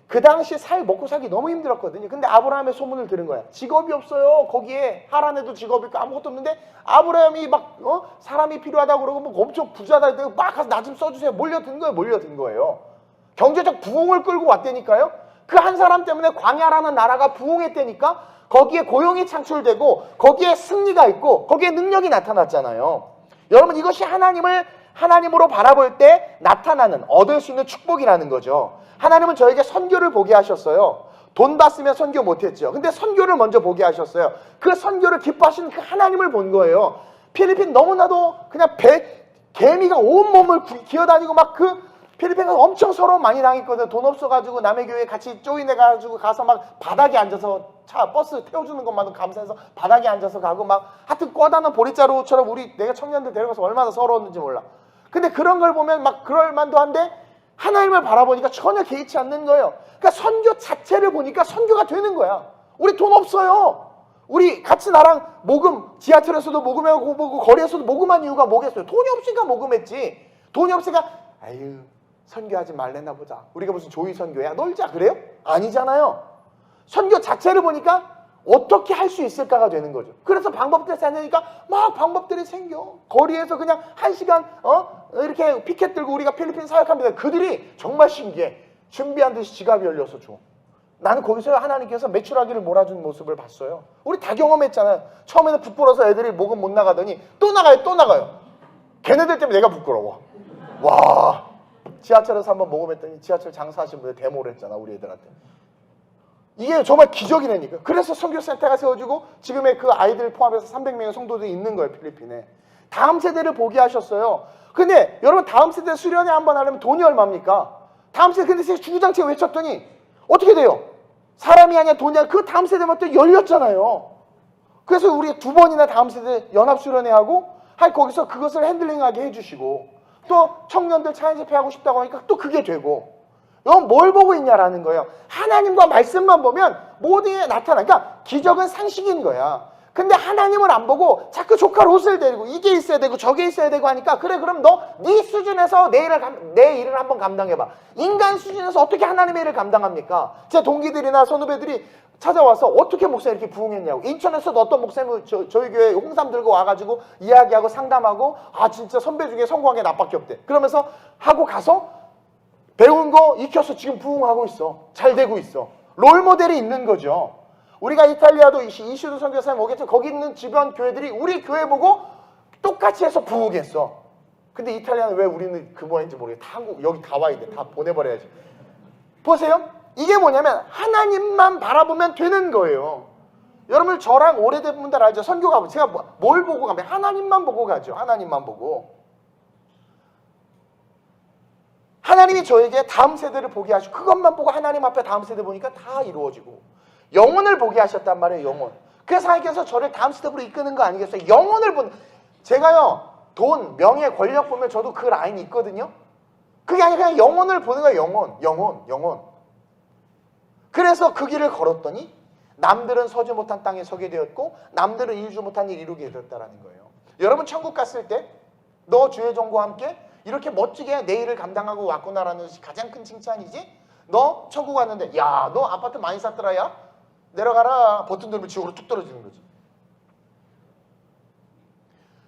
Speaker 1: 그 당시 먹고 살기 너무 힘들었거든요. 근데 아브라함의 소문을 들은 거야. 직업이 없어요. 거기에 하란에도 직업이 있고 아무것도 없는데 아브라함이 막 사람이 필요하다고 그러고 뭐 엄청 부자다 그러고 막 가서 나 좀 써주세요. 몰려든 거예요. 몰려든 거예요. 경제적 부흥을 끌고 왔다니까요. 그 한 사람 때문에 광야라는 나라가 부흥했다니까. 거기에 고용이 창출되고 거기에 승리가 있고 거기에 능력이 나타났잖아요. 여러분 이것이 하나님으로 바라볼 때 나타나는 얻을 수 있는 축복이라는 거죠. 하나님은 저에게 선교를 보게 하셨어요. 돈 받으면 선교 못했죠. 근데 선교를 먼저 보게 하셨어요. 그 선교를 기뻐하시는 그 하나님을 본 거예요. 필리핀 너무나도 그냥 개미가 온몸을 기어다니고 막 그 필리핀은 엄청 서러움 많이 당했거든. 돈 없어가지고 남의 교회에 같이 조인해가지고 가서 막 바닥에 앉아서 버스 태워주는 것만도 감사해서 바닥에 앉아서 가고 막 하여튼 꿔다는 보리자루처럼 내가 청년들 데려가서 얼마나 서러웠는지 몰라. 근데 그런 걸 보면 막 그럴 만도 한데 하나님을 바라보니까 전혀 개의치 않는 거예요. 그러니까 선교 자체를 보니까 선교가 되는 거야. 우리 돈 없어요. 우리 같이 나랑 지하철에서도 모금하고 거리에서도 모금한 이유가 뭐겠어요? 돈이 없으니까 모금했지. 돈이 없으니까 아유 선교하지 말랬나 보자. 우리가 무슨 조이 선교야? 놀자 그래요? 아니잖아요. 선교 자체를 보니까 어떻게 할 수 있을까가 되는 거죠. 그래서 방법들이 생기니까 막 방법들이 생겨. 거리에서 그냥 1시간 이렇게 피켓 들고 우리가 필리핀 사역합니다. 그들이 정말 신기해. 준비한 듯이 지갑이 열려서 줘. 나는 거기서 하나님께서 메추라기를 몰아준 모습을 봤어요. 우리 다 경험했잖아요. 처음에는 부끄러워서 애들이 모금 못 나가더니 또 나가요. 걔네들 때문에 내가 부끄러워. 와, 지하철에서 한번 모금했더니 지하철 장사하신 분들 데모를 했잖아 우리 애들한테. 이게 정말 기적이라니까. 그래서 선교센터가 세워지고 지금의 그 아이들 포함해서 300명의 성도들이 있는 거예요 필리핀에. 다음 세대를 보게 하셨어요. 근데 여러분 다음 세대 수련회 한번 하려면 돈이 얼마입니까? 다음 세대 근데 주구장창 외쳤더니 어떻게 돼요? 사람이 아니야 돈이 아니야. 그 다음 세대만 또 열렸잖아요. 그래서 우리 2번이나 다음 세대 연합 수련회 하고 거기서 그것을 핸들링하게 해주시고 또 청년들 차인 집회하고 싶다고 하니까 또 그게 되고. 넌 뭘 보고 있냐라는 거예요. 하나님과 말씀만 보면 모든 게 나타나. 그러니까 기적은 상식인 거야. 근데 하나님을 안 보고 자꾸 조카 롯을 데리고 이게 있어야 되고 저게 있어야 되고 하니까 그래 그럼 너 네 수준에서 내 일을 한번 감당해봐. 인간 수준에서 어떻게 하나님의 일을 감당합니까? 제 동기들이나 선후배들이 찾아와서 어떻게 목사님 이렇게 부흥했냐고. 인천에서도 어떤 목사님 저희 교회 홍삼 들고 와가지고 이야기하고 상담하고 진짜 선배 중에 성공한 게 나밖에 없대. 그러면서 하고 가서 배운 거 익혀서 지금 부흥하고 있어. 잘 되고 있어. 롤모델이 있는 거죠. 우리가 이탈리아도 이슈도 선교사님 오겠죠. 거기 있는 주변 교회들이 우리 교회 보고 똑같이 해서 부으겠어. 근데 이탈리아는 왜 우리는 그거인지 모르겠어. 다 한국 여기 다 와야 돼. 다 보내버려야지. 보세요. 이게 뭐냐면 하나님만 바라보면 되는 거예요. 여러분 저랑 오래된 분들 알죠? 선교 가면 제가 뭘 보고 가면 하나님만 보고 가죠. 하나님만 보고. 하나님이 저에게 다음 세대를 보게 하시고 그것만 보고 하나님 앞에 다음 세대 보니까 다 이루어지고 영혼을 보게 하셨단 말이에요. 영혼. 그래서 하나님께서 저를 다음 스텝으로 이끄는 거 아니겠어요? 영혼을 보는. 제가요 돈, 명예, 권력 보면 저도 그 라인이 있거든요. 그게 아니라 그냥 영혼을 보는 거예요. 영혼. 그래서 그 길을 걸었더니 남들은 서지 못한 땅에 서게 되었고 남들은 이루지 못한 일 이루게 되었다라는 거예요. 여러분 천국 갔을 때 너 주의 종과 함께 이렇게 멋지게 내 일을 감당하고 왔구나라는 것이 가장 큰 칭찬이지. 너 천국 왔는데 야 너 아파트 많이 샀더라 야 내려가라 버튼 누르면 지옥으로 뚝 떨어지는 거지.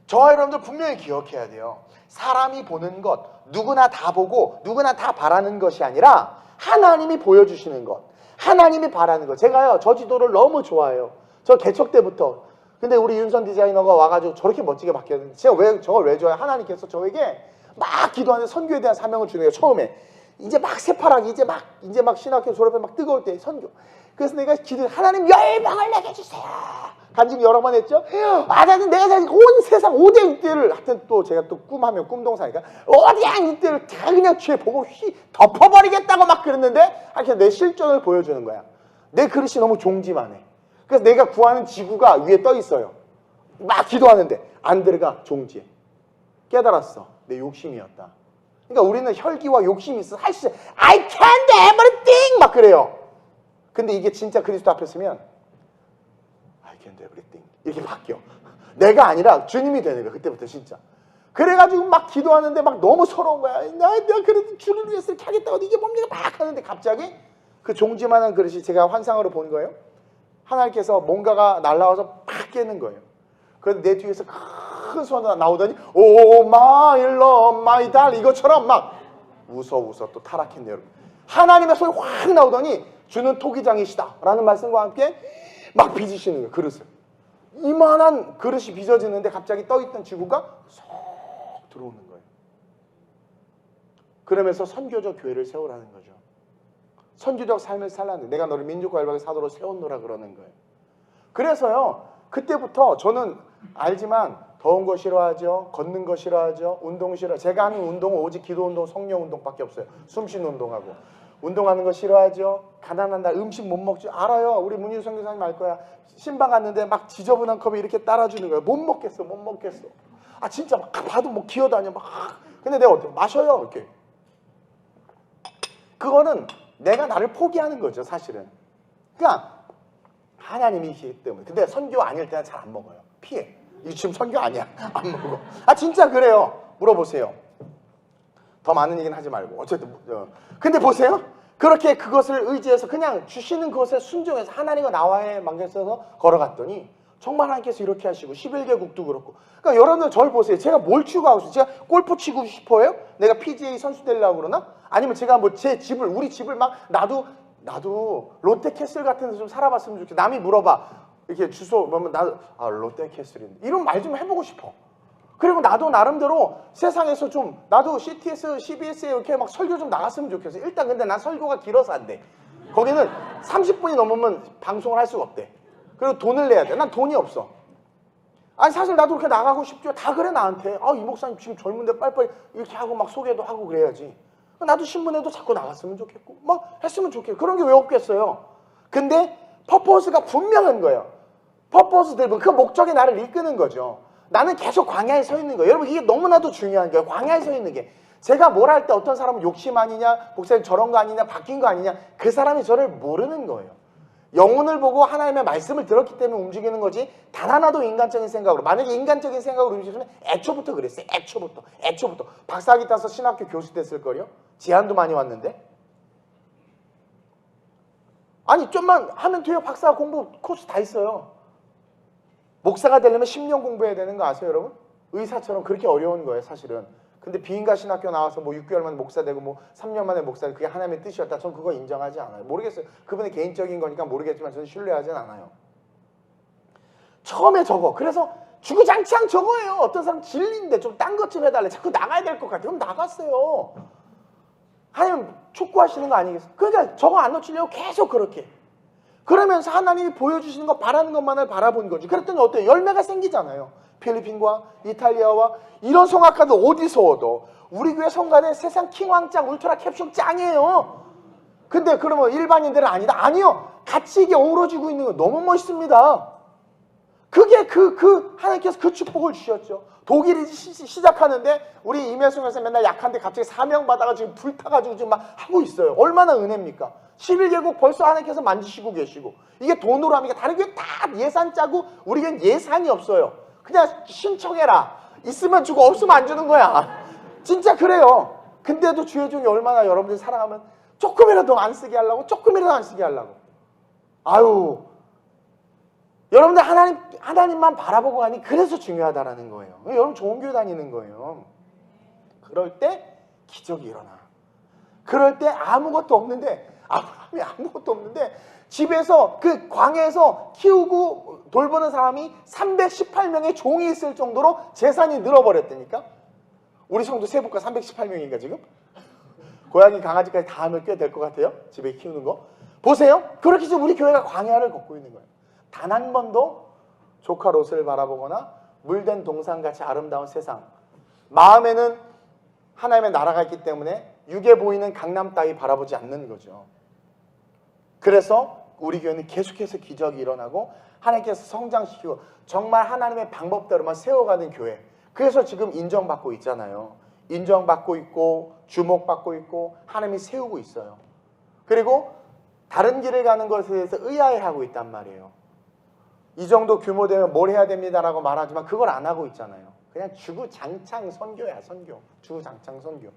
Speaker 1: 저와 여러분들 분명히 기억해야 돼요. 사람이 보는 것 누구나 다 보고 누구나 다 바라는 것이 아니라 하나님이 보여주시는 것, 하나님이 바라는 것. 제가요 저 지도를 너무 좋아해요. 저 개척 때부터. 근데 우리 윤선 디자이너가 와가지고 저렇게 멋지게 바뀌었는데 제가 저걸 왜 좋아해요? 하나님께서 저에게 막 기도하는데 선교에 대한 사명을 주는 거예요. 처음에 이제 막 새파랗게 이제 막 신학교 졸업해 막 뜨거울 때 선교. 그래서 내가 기도 하나님 열방을 내게 주세요. 간증 여러 번 했죠. 나는 내가 사실 온 세상 5대 이때를 하여튼 또 제가 또 꿈하면 꿈동사니까 5대 이때를 다 그냥 죄 보고 덮어버리겠다고 막 그랬는데 하여튼 내 실존을 보여주는 거야. 내 그릇이 너무 종지만해. 그래서 내가 구하는 지구가 위에 떠 있어요. 막 기도하는데 안 들어가 종지에. 깨달았어. 내 욕심이었다. 그러니까 우리는 혈기와 욕심이 있어. 할 수 있어. I can do everything 막 그래요. 근데 이게 진짜 그리스도 앞에 서면 I can do everything 이렇게 바뀌어. 내가 아니라 주님이 되는 거야. 그때부터 진짜. 그래가지고 막 기도하는데 막 너무 서러운 거야. 내가 그래도 주를 위해서 이렇게 하겠다고 이게 뭡니까 막 하는데 갑자기 그 종지만한 그릇이 제가 환상으로 본 거예요. 하나님께서 뭔가가 날라와서 팍 깨는 거예요. 그래서 내 뒤에서 큰 소리가 나오더니 오 마이 러 마이 달 이것처럼 막 웃어 또 타락했네요. 여러분. 하나님의 소리 확 나오더니 주는 토기장이시다 라는 말씀과 함께 막 빚으시는 거예요. 그릇을. 이만한 그릇이 빚어지는데 갑자기 떠있던 지구가 쏙 들어오는 거예요. 그러면서 선교적 교회를 세우라는 거죠. 선교적 삶을 살라는 내가 너를 민족과 열방의 사도로 세웠노라 그러는 거예요. 그래서요 그때부터 저는 알지만 더운 거 싫어하죠. 걷는 거 싫어하죠. 운동 싫어. 제가 하는 운동은 오직 기도 운동, 성령 운동밖에 없어요. 숨 쉬는 운동하고. 운동하는 거 싫어하죠. 가난한 날 음식 못 먹죠. 알아요. 우리 문희주 선교사님 알 거야. 신방 갔는데 막 지저분한 컵에 이렇게 따라주는 거예요. 못 먹겠어. 아 진짜 막 봐도 뭐 기어다녀 막. 근데 내가 어때? 마셔요 이렇게. 그거는 내가 나를 포기하는 거죠 사실은. 그러니까 하나님이시기 때문에. 근데 선교 아닐 때는 잘 안 먹어요. 피해. 이거 지금 선교 아니야. 안 먹어. 아 진짜 그래요. 물어보세요. 더 많은 얘기는 하지 말고. 어쨌든 근데 보세요. 그렇게 그것을 의지해서 그냥 주시는 그것에 순종해서 하나님과 나와의 만경에서 걸어갔더니 정말 하나님께서 이렇게 하시고 11개국도 그렇고. 그러니까 여러분들 저를 보세요. 제가 뭘 추구하고 있어요? 제가 골프 치고 싶어요? 내가 PGA 선수 되려고 그러나? 아니면 제가 뭐 제 집을 우리 집을 막 나도 롯데캐슬 같은 데서 좀 살아봤으면 좋겠어. 남이 물어봐. 이렇게 주소 뭐면 나도 롯데캐슬인데 이런 말 좀 해보고 싶어. 그리고 나도 나름대로 세상에서 좀 나도 CTS, CBS에 이렇게 막 설교 좀 나갔으면 좋겠어. 일단 근데 난 설교가 길어서 안 돼. 거기는 30분이 넘으면 방송을 할 수가 없대. 그리고 돈을 내야 돼. 난 돈이 없어. 아니 사실 나도 그렇게 나가고 싶죠. 다 그래 나한테. 이 목사님 지금 젊은데 빨리빨리 이렇게 하고 막 소개도 하고 그래야지. 나도 신문에도 자꾸 나갔으면 좋겠고 막 했으면 좋겠고 그런 게 왜 없겠어요. 근데 퍼포스가 분명한 거예요. 퍼포스대로 그 목적이 나를 이끄는 거죠. 나는 계속 광야에 서 있는 거예요. 여러분 이게 너무나도 중요한 거예요. 광야에 서 있는 게. 제가 뭘 할 때 어떤 사람은 욕심 아니냐, 목사님 저런 거 아니냐, 바뀐 거 아니냐, 그 사람이 저를 모르는 거예요. 영혼을 보고 하나님의 말씀을 들었기 때문에 움직이는 거지 단 하나도 인간적인 생각으로. 만약에 인간적인 생각으로 움직이면 애초부터 그랬어요. 애초부터 박사학위 따서 신학교 교수 됐을걸요. 제안도 많이 왔는데. 아니 좀만 하면 돼요. 박사 공부 코र्스 다 있어요. 목사가 되려면 10년 공부해야 되는 거 아세요 여러분? 의사처럼 그렇게 어려운 거예요 사실은. 근데 비인가 신학교 나와서 뭐 6개월 만에 목사 되고 뭐 3년 만에 목사 되고 그게 하나님의 뜻이었다. 전 그거 인정하지 않아요. 모르겠어요. 그분의 개인적인 거니까 모르겠지만 저는 신뢰하진 않아요. 처음에 저거. 그래서 주구장창 저거예요. 어떤 사람 진리인데 좀 딴 것 좀 해달래. 자꾸 나가야 될 것 같아. 그럼 나갔어요. 하나님 촉구하시는 거 아니겠어요? 그러니까 저거 안 놓치려고 계속 그렇게. 그러면서 하나님이 보여주시는 거 바라는 것만을 바라본 거지. 그랬더니 어때요? 열매가 생기잖아요. 필리핀과 이탈리아와 이런 성악가들 어디서 얻어? 우리 교회 성가대 세상 킹왕짱 울트라 캡슐 짱이에요. 근데 그러면 일반인들은 아니다? 아니요. 같이 이게 어우러지고 있는 거 너무 멋있습니다. 그게 하나님께서 그 축복을 주셨죠. 독일이 시작하는데 우리 임혜승 교사 맨날 약한데 갑자기 사명 받아가 지금 불타가지고 지금 막 하고 있어요. 얼마나 은혜입니까? 11개국 벌써 하나님께서 만지시고 계시고 이게 돈으로 하니까 다른 교회 다 예산 짜고 우리 교회는 예산이 없어요. 그냥 신청해라. 있으면 주고 없으면 안 주는 거야. 진짜 그래요. 근데도 주의 종이 얼마나 여러분들 사랑하면 조금이라도 안 쓰게 하려고 조금이라도 안 쓰게 하려고. 아유 여러분들 하나님만 바라보고 가니 그래서 중요하다라는 거예요. 여러분 좋은 교회 다니는 거예요. 그럴 때 기적이 일어나. 그럴 때 아무것도 없는데 아브라함이 아무것도 없는데 집에서 그 광야에서 키우고 돌보는 사람이 318명의 종이 있을 정도로 재산이 늘어버렸다니까. 우리 성도 세부가 318명인가 지금? 고양이 강아지까지 다 하면 꽤 될 것 같아요. 집에 키우는 거. 보세요. 그렇게 해서 우리 교회가 광야를 걷고 있는 거예요. 단 한 번도 조카 롯을 바라보거나 물된 동산같이 아름다운 세상, 마음에는 하나님의 나라가 있기 때문에 육에 보이는 강남 따위 바라보지 않는 거죠. 그래서 우리 교회는 계속해서 기적이 일어나고 하나님께서 성장시키고 정말 하나님의 방법대로만 세워가는 교회. 그래서 지금 인정받고 있잖아요. 인정받고 있고 주목받고 있고 하나님이 세우고 있어요. 그리고 다른 길을 가는 것에 대해서 의아해하고 있단 말이에요. 이 정도 규모 되면 뭘 해야 됩니다라고 말하지만 그걸 안 하고 있잖아요. 그냥 주구장창 선교야, 선교. 주구장창 선교.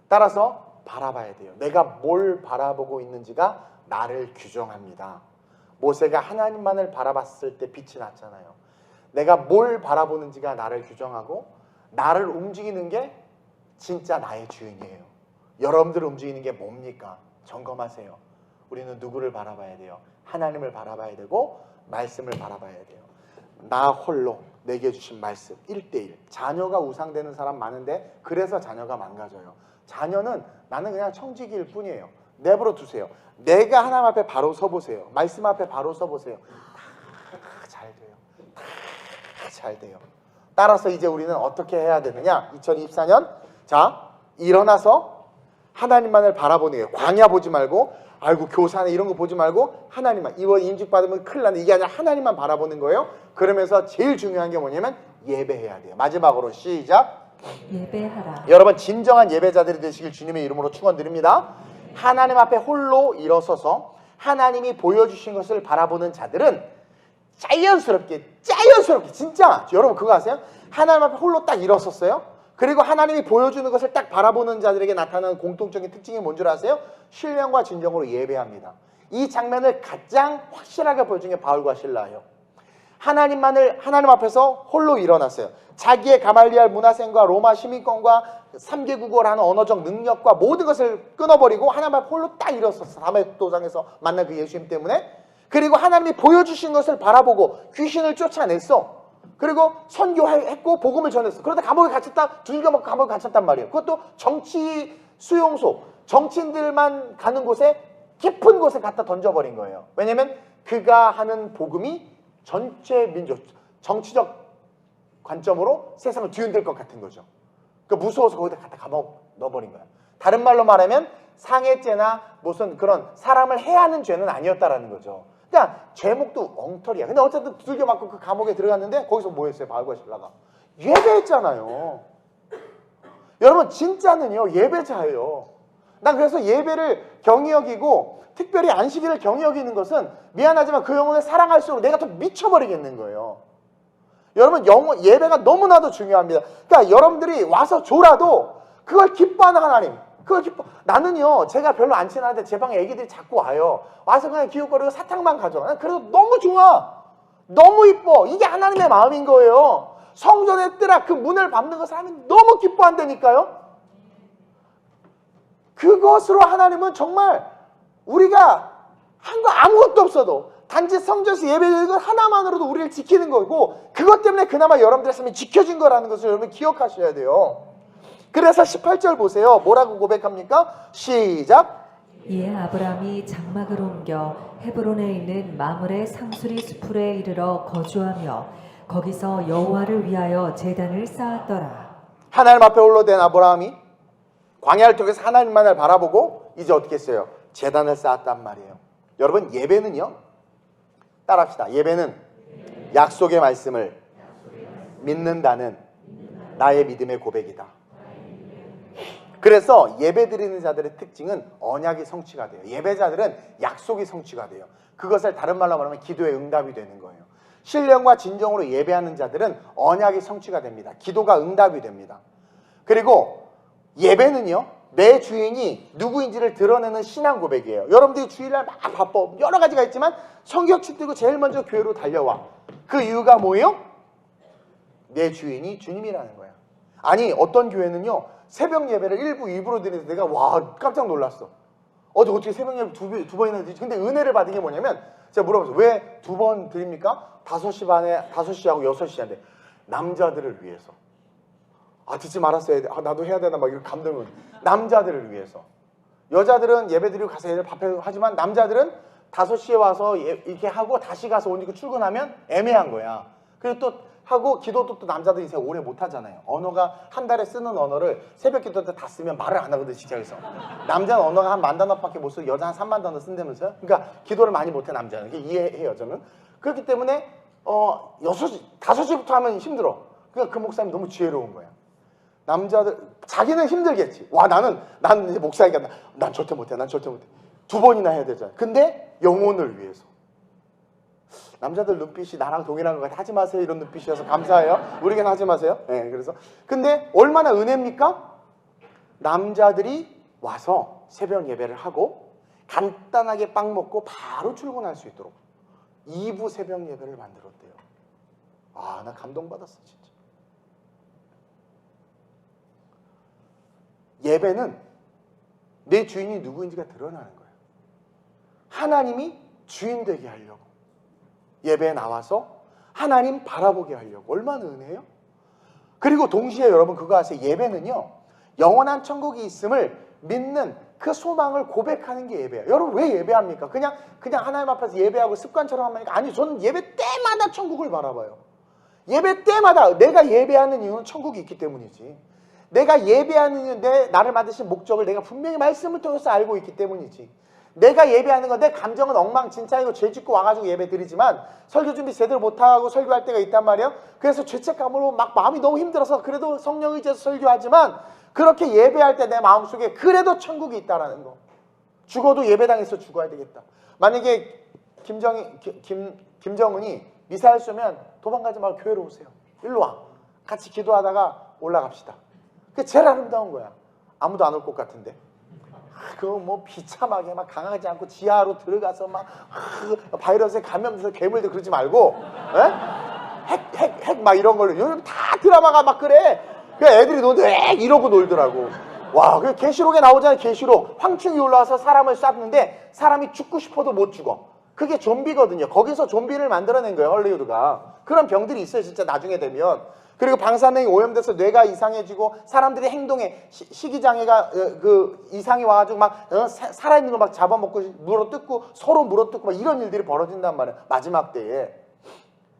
Speaker 1: 따라서 바라봐야 돼요. 내가 뭘 바라보고 있는지가 나를 규정합니다. 모세가 하나님만을 바라봤을 때 빛이 났잖아요. 내가 뭘 바라보는지가 나를 규정하고 나를 움직이는 게 진짜 나의 주인이에요. 여러분들 움직이는 게 뭡니까? 점검하세요. 우리는 누구를 바라봐야 돼요? 하나님을 바라봐야 되고 말씀을 바라봐야 돼요. 나 홀로 내게 주신 말씀 1:1. 자녀가 우상되는 사람 많은데 그래서 자녀가 망가져요. 자녀는 나는 그냥 청지기일 뿐이에요. 내버려 두세요. 내가 하나님 앞에 바로 서보세요. 말씀 앞에 바로 서보세요. 다 잘 돼요. 다 잘 돼요. 따라서 이제 우리는 어떻게 해야 되느냐? 2024년 자 일어나서 하나님만을 바라보는 거예요. 광야 보지 말고 아이고 교사네 이런 거 보지 말고 하나님만. 이거 인직 받으면 큰일 나는 이게 아니라 하나님만 바라보는 거예요. 그러면서 제일 중요한 게 뭐냐면 예배해야 돼요. 마지막으로 시작.
Speaker 2: 예배하라.
Speaker 1: 여러분 진정한 예배자들이 되시길 주님의 이름으로 축원드립니다. 하나님 앞에 홀로 일어서서 하나님이 보여주신 것을 바라보는 자들은 자연스럽게 진짜 여러분 그거 아세요? 하나님 앞에 홀로 딱 일어섰어요. 그리고 하나님이 보여주는 것을 딱 바라보는 자들에게 나타나는 공통적인 특징이 뭔 줄 아세요? 신령과 진정으로 예배합니다. 이 장면을 가장 확실하게 보여준 게 바울과 실라예요. 하나님 앞에서 홀로 일어났어요. 자기의 가말리알 문화생과 로마 시민권과 3개 국어를 하는 언어적 능력과 모든 것을 끊어버리고 하나님 앞에 홀로 딱 일어섰어. 다메도상에서 만난 그 예수님 때문에. 그리고 하나님이 보여주신 것을 바라보고 귀신을 쫓아냈어. 그리고 선교했고 복음을 전했어. 그러다 감옥에 갇혔다. 두들겨 맞고 감옥에 갇혔단 말이에요. 그것도 정치 수용소, 정치인들만 가는 곳에 깊은 곳에 갖다 던져버린 거예요. 왜냐하면 그가 하는 복음이 전체 민족, 정치적 관점으로 세상을 뒤흔들 것 같은 거죠. 그러니까 무서워서 거기다 갖다 감옥 넣어버린 거야. 다른 말로 말하면 상해죄나 무슨 그런 사람을 해하는 죄는 아니었다라는 거죠. 그러니까 제목도 엉터리야. 근데 어쨌든 두들겨 맞고 그 감옥에 들어갔는데 거기서 뭐 했어요? 바울과 실라가 예배했잖아요. 여러분 진짜는요 예배자예요. 난 그래서 예배를 경히 여기고 특별히 안식일을 경히 여기는 것은 미안하지만 그 영혼을 사랑할수록 내가 더 미쳐버리겠는 거예요. 여러분 예배가 너무나도 중요합니다. 그러니까 여러분들이 와서 줘라도 그걸 기뻐하는 하나님. 그걸 나는요 제가 별로 안 친한데 제 방에 애기들이 자꾸 와요. 와서 그냥 기웃거리고 사탕만 가져가. 그래서 너무 좋아. 너무 이뻐. 이게 하나님의 마음인 거예요. 성전의 뜰 그 문을 밟는 것을 하나님 너무 기뻐한다니까요. 그것으로 하나님은 정말 우리가 한 거 아무것도 없어도 단지 성전에서 예배드리는 것 하나만으로도 우리를 지키는 거고, 그것 때문에 그나마 여러분들의 삶이 지켜진 거라는 것을 여러분 기억하셔야 돼요. 그래서 18절 보세요. 뭐라고 고백합니까? 시작.
Speaker 2: 이에 아브라함이 장막을 옮겨 헤브론에 있는 마므레 상수리 수풀에 이르러 거주하며 거기서 여호와를 위하여 제단을 쌓았더라.
Speaker 1: 하나님 앞에 홀로 된 아브라함이 광야를 통해서 하나님만을 바라보고 이제 어떻게 했어요? 제단을 쌓았단 말이에요. 여러분, 예배는요, 따라합시다. 예배는 약속의 말씀을 믿는다는 나의 믿음의 고백이다. 그래서 예배 드리는 자들의 특징은 언약이 성취가 돼요. 예배자들은 약속이 성취가 돼요. 그것을 다른 말로 말하면 기도의 응답이 되는 거예요. 신령과 진정으로 예배하는 자들은 언약이 성취가 됩니다. 기도가 응답이 됩니다. 그리고 예배는요, 내 주인이 누구인지를 드러내는 신앙 고백이에요. 여러분들이 주일날 막 바빠, 여러 가지가 있지만 성경책 들고 제일 먼저 교회로 달려와. 그 이유가 뭐예요? 내 주인이 주님이라는 거야. 아니, 어떤 교회는요, 새벽 예배를 1부, 2부로 드리는데 내가 와 깜짝 놀랐어. 어떻게 새벽 예배 두 번이나 드리지? 근데 은혜를 받은 게 뭐냐면, 제가 물어봤어요. 왜 2번 드립니까? 5시 반에, 5시하고 6시인데 남자들을 위해서. 듣지 말았어야 돼. 나도 해야 되나 막 이런 감동을. 남자들을 위해서. 여자들은 예배 드리고 가서 애들 밥해 하지만 남자들은 5시에 와서 이렇게 하고 다시 가서 오니까 출근하면 애매한 거야. 그리고 또 하고 기도도 또 남자들이 이제 오래 못 하잖아요. 언어가 한 달에 쓰는 언어를 새벽 기도 때 다 쓰면 말을 안 하거든, 시작해서. 남자는 언어가 한 10,000단어밖에 못 쓰고 여자 한 30,000단어 쓴다면서요? 그러니까 기도를 많이 못해, 남자는. 이해해요, 저는. 그렇기 때문에 5시부터 하면 힘들어. 그러니까 그 목사님 너무 지혜로운 거야. 남자들, 자기는 힘들겠지. 나는 이제 목사니까 난 절대 못해. 2번이나 해야 되잖아. 근데 영혼을 위해서. 남자들 눈빛이 나랑 동일한 것 같아. 하지 마세요. 이런 눈빛이어서 감사해요. 우리에겐 하지 마세요. 네, 그래서. 근데 얼마나 은혜입니까? 남자들이 와서 새벽 예배를 하고 간단하게 빵 먹고 바로 출근할 수 있도록 2부 새벽 예배를 만들었대요. 나 감동받았어, 진짜. 예배는 내 주인이 누구인지가 드러나는 거예요. 하나님이 주인 되게 하려고 예배에 나와서 하나님 바라보게 하려고. 얼마나 은혜예요? 그리고 동시에 여러분 그거 아세요? 예배는요, 영원한 천국이 있음을 믿는 그 소망을 고백하는 게 예배예요. 여러분 왜 예배합니까? 그냥 하나님 앞에서 예배하고 습관처럼 하니까. 아니, 저는 예배 때마다 천국을 바라봐요. 예배 때마다. 내가 예배하는 이유는 천국이 있기 때문이지. 내가 예배하는 이유는 나를 만드신 목적을 내가 분명히 말씀을 통해서 알고 있기 때문이지. 내가 예배하는 건 내 감정은 엉망진창이고 죄 짓고 와가지고 예배 드리지만 설교 준비 제대로 못하고 설교할 때가 있단 말이에요. 그래서 죄책감으로 막 마음이 너무 힘들어서 그래도 성령 의지해서 설교하지만, 그렇게 예배할 때 내 마음속에 그래도 천국이 있다라는 거. 죽어도 예배당에서 죽어야 되겠다. 만약에 김정은이 미사일 쏘면 도망가지 말고 교회로 오세요. 일로 와. 같이 기도하다가 올라갑시다. 그게 제일 아름다운 거야. 아무도 안 올 것 같은데. 그거 뭐 비참하게 막 강하지 않고 지하로 들어가서 막 바이러스에 감염돼서 괴물들 그러지 말고, 핵 막 이런 걸로. 요즘 다 드라마가 막 그래. 그 애들이 노는데 이러고 놀더라고. 와, 그 계시록에 나오잖아요. 계시록. 황충이 올라와서 사람을 쐈는데 사람이 죽고 싶어도 못 죽어. 그게 좀비거든요. 거기서 좀비를 만들어낸 거예요, 헐리우드가. 그런 병들이 있어요, 진짜 나중에 되면. 그리고 방사능이 오염돼서 뇌가 이상해지고 사람들이 행동에 식이장애가 이상이 와가지고 막 살아있는 거 막 잡아먹고 물어뜯고 서로 물어뜯고 막 이런 일들이 벌어진단 말이에요, 마지막 때에.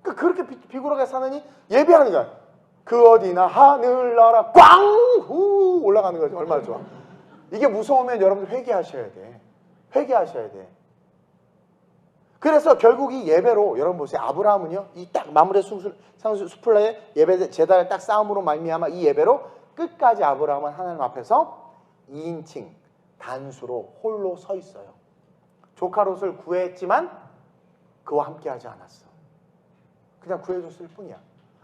Speaker 1: 그렇게 비굴하게 사느니 예배하는 거야. 그 어디나 하늘나라 꽝! 올라가는 거지. 얼마나 좋아. 이게 무서우면 여러분들 회개하셔야 돼. 회개하셔야 돼. 그래서 결국 이 예배로, 여러분 보세요. 아브라함은요, 이 딱 마므레 수풀에 예배 제단을 딱 쌓음으로 말미암아 이 예배로 끝까지 아브라함은 하나님 앞에서 2인칭 단수로 홀로 서 있어요. 조카 롯을 구했지만 그와 함께하지 않았어. 그냥 구해줬을 뿐이야.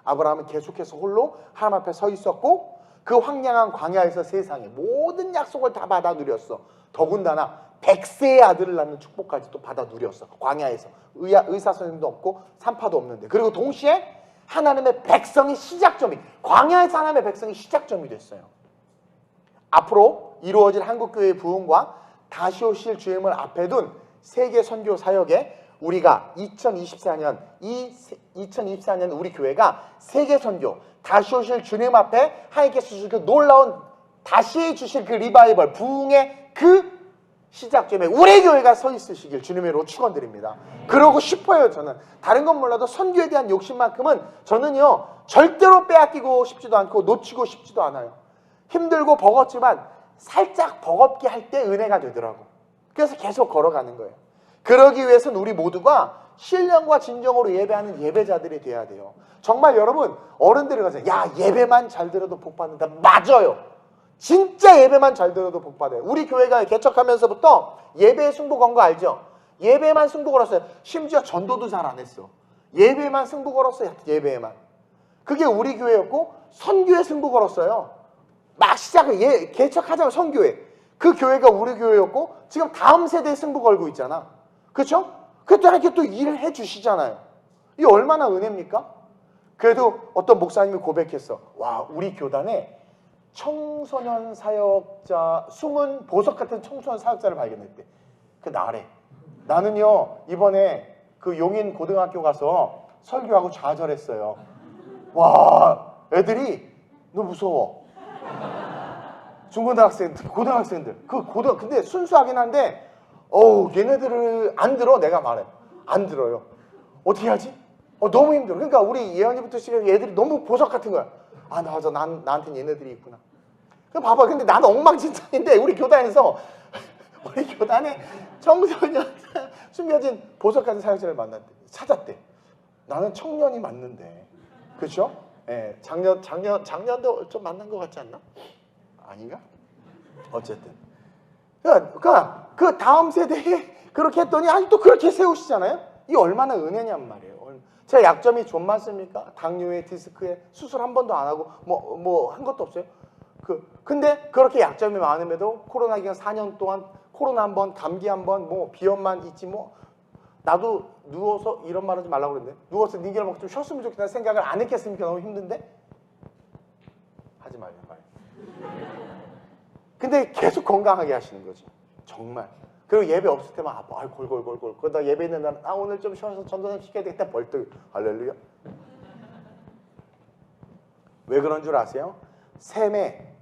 Speaker 1: 아브라함은 계속해서 홀로 하나님 앞에 서 있었고, 그 황량한 광야에서 세상의 모든 약속을 다 받아 누렸어. 더군다나 100세의 아들을 낳는 축복까지 또 받아 누렸어. 광야에서 의사 선생님도 없고 산파도 없는데. 그리고 동시에 하나님의 백성이 시작점이, 광야에서 하나님의 백성이 시작점이 됐어요. 앞으로 이루어질 한국교회의 부흥과 다시 오실 주님을 앞에 둔 세계 선교 사역에 우리가 2024년 우리 교회가 세계 선교, 다시 오실 주님 앞에 하나님께서 주실 그 놀라운 다시 주실 그 리바이벌, 부흥의 그 시작점에 우리 교회가 서 있으시길 주님으로 축원드립니다. 그러고 싶어요. 저는 다른 건 몰라도 선교에 대한 욕심만큼은 저는요 절대로 빼앗기고 싶지도 않고 놓치고 싶지도 않아요. 힘들고 버겁지만 살짝 버겁게 할 때 은혜가 되더라고. 그래서 계속 걸어가는 거예요. 그러기 위해서는 우리 모두가 신령과 진정으로 예배하는 예배자들이 돼야 돼요. 정말 여러분, 어른들이 가서 야, 예배만 잘 들어도 복 받는다. 맞아요. 진짜 예배만 잘 들어도 복 받아요. 우리 교회가 개척하면서부터 예배에 승부 건 거 알죠? 예배만 승부 걸었어요. 심지어 전도도 잘 안 했어. 예배만 승부 걸었어요. 예배에만. 그게 우리 교회였고 선교에 승부 걸었어요. 막 시작을 개척하자면 선교회. 그 교회가 우리 교회였고 지금 다음 세대에 승부 걸고 있잖아. 그렇죠? 그때 하나님께 또 일을 해주시잖아요. 이게 얼마나 은혜입니까? 그래도 어떤 목사님이 고백했어. 와, 우리 교단에 청소년 사역자, 숨은 보석 같은 청소년 사역자를 발견했대. 그 나래. 나는요 이번에 그 용인 고등학교 가서 설교하고 좌절했어요. 와, 애들이 너무 무서워. 중고등학생들, 고등학생들. 근데 순수하긴 한데, 얘네들을 안 들어. 내가 말해. 안 들어요. 어떻게 하지? 너무 힘들어. 그러니까 우리 예언이부터 시작해서 얘들이 너무 보석 같은 거야. 아, 맞아. 나한테는 얘네들이 있구나. 그럼 봐봐. 근데 나는 엉망진창인데, 우리 교단에서, 우리 교단에 청소년 숨겨진 보석 같은 사역자를 찾았대. 나는 청년이 맞는데. 그렇죠? 예, 작년도 좀 만난 것 같지 않나? 아닌가? 어쨌든. 그러니까 그 다음 세대에 그렇게 했더니 아직도 그렇게 세우시잖아요? 이게 얼마나 은혜냔 말이에요. 제가 약점이 좀 많습니까? 당뇨에, 디스크에 수술 한 번도 안 하고 뭐 한 것도 없어요. 근데 그렇게 약점이 많음에도 코로나 기간 4년 동안 코로나 한 번, 감기 한 번, 뭐 비염만 있지 뭐 나도 누워서 이런 말 하지 말라고 그랬는데 누워서 니겔 먹고 좀 쉬었으면 좋겠다는 생각을 안 했겠습니까? 너무 힘든데? 하지 말요. 근데 계속 건강하게 하시는 거지. 정말. 그리고 예배 없을 때만 아파. 골골골골. 그러다 예배 있는 날 오늘 좀 쉬어서 전도사 시켜야 되겠다. 벌떡. 할렐루야. 왜 그런 줄 아세요? 샘에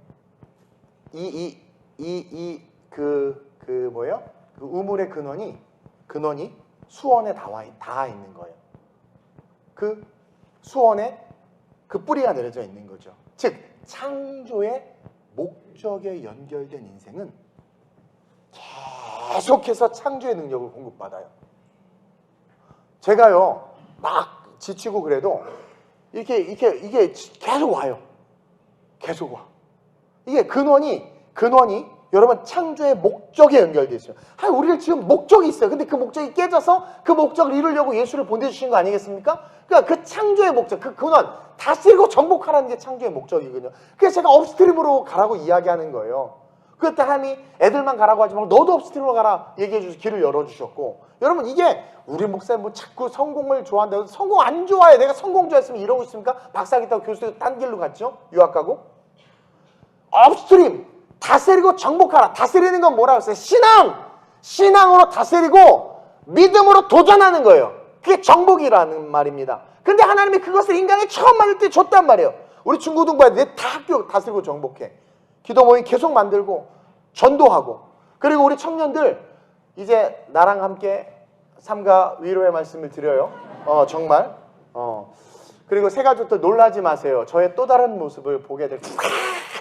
Speaker 1: 뭐예요? 그 우물의 근원이 수원에 닿아 있는 거예요. 그 수원에 그 뿌리가 내려져 있는 거죠. 즉 창조의 목적에 연결된 인생은 계속해서 창조의 능력을 공급받아요. 제가요 막 지치고 그래도 이게 계속 와요. 계속 와. 이게 근원이 여러분 창조의 목적에 연결되어 있어요. 우리를 지금 목적이 있어요. 근데 그 목적이 깨져서 그 목적을 이루려고 예수를 보내주신 거 아니겠습니까? 그러니까 그 창조의 목적, 그 근원 다스리고 정복하라는 게 창조의 목적이거든요. 그래서 제가 업스트림으로 가라고 이야기하는 거예요. 그때 하나님이 애들만 가라고 하지 말고 너도 업스트림으로 가라 얘기해 주셔서 길을 열어주셨고, 여러분 이게 우리 목사님 뭐 자꾸 성공을 좋아한다고 성공 안 좋아해. 내가 성공 좋아했으면 이러고 있습니까? 박사학위 따고 교수 딴 길로 갔죠? 유학 가고. 업스트림 다스리고 정복하라. 다스리는 건 뭐라고 했어요? 신앙으로 다스리고 믿음으로 도전하는 거예요. 그게 정복이라는 말입니다. 근데 하나님이 그것을 인간이 처음 만들 때 줬단 말이에요. 우리 중고등부에 다 학교 다스리고 정복해. 기도 모임 계속 만들고 전도하고. 그리고 우리 청년들 이제 나랑 함께 삼가 위로의 말씀을 드려요. 정말. 그리고 세 가족들 놀라지 마세요. 저의 또 다른 모습을 보게 될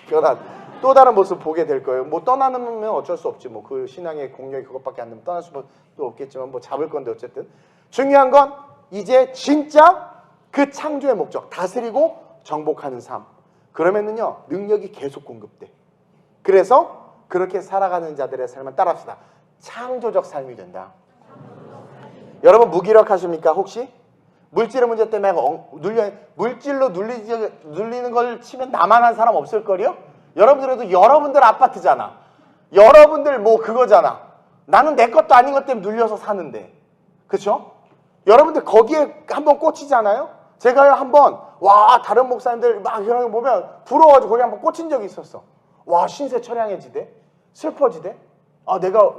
Speaker 1: 변한 또 다른 모습 보게 될 거예요. 뭐 떠나면 어쩔 수 없지. 뭐 그 신앙의 공력이 그것밖에 안 되면 떠날 수도 없겠지만 뭐 잡을 건데 어쨌든 중요한 건 이제 진짜 그 창조의 목적 다스리고 정복하는 삶. 그러면은요 능력이 계속 공급돼. 그래서 그렇게 살아가는 자들의 삶을 따라합시다. 창조적 삶이 된다. 여러분 무기력하십니까 혹시? 물질의 문제 때문에 물질로 눌리는 걸 치면 나만 한 사람 없을걸요? 여러분들도 여러분들 아파트잖아. 여러분들 뭐 그거잖아. 나는 내 것도 아닌 것 때문에 눌려서 사는데. 그렇죠? 여러분들 거기에 한번 꽂히잖아요?
Speaker 3: 제가 한번 다른 목사님들 막 이런 거 보면 부러워가지고 거기 한번 꽂힌 적이 있었어. 신세 철량해지대, 슬퍼지대. 내가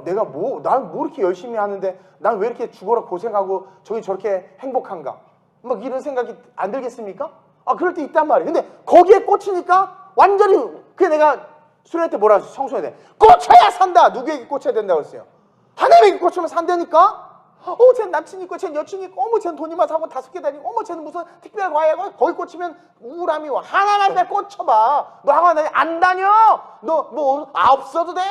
Speaker 3: 난 뭐 이렇게 열심히 하는데 난 왜 이렇게 죽어라 고생하고 저기 저렇게 행복한가? 막 이런 생각이 안 들겠습니까? 그럴 때 있단 말이에요. 근데 거기에 꽂히니까 완전히 그게 내가 수련회 때 뭐라 했어? 청소년 때 꽂혀야 산다. 누구에게 꽂혀야 된다고 했어요? 하나님에게 꽂히면 산다니까. 쟤는 남친이 있고 쟤는 여친이 있고 쟤는 돈이 많아서 학원 5개 다니고 쟤는 무슨 특별 과외하고 거기 꽂히면 우울함이 와. 하나님 앞에 꽂혀봐. 너 학원 안 다녀? 너 뭐 없어도 돼?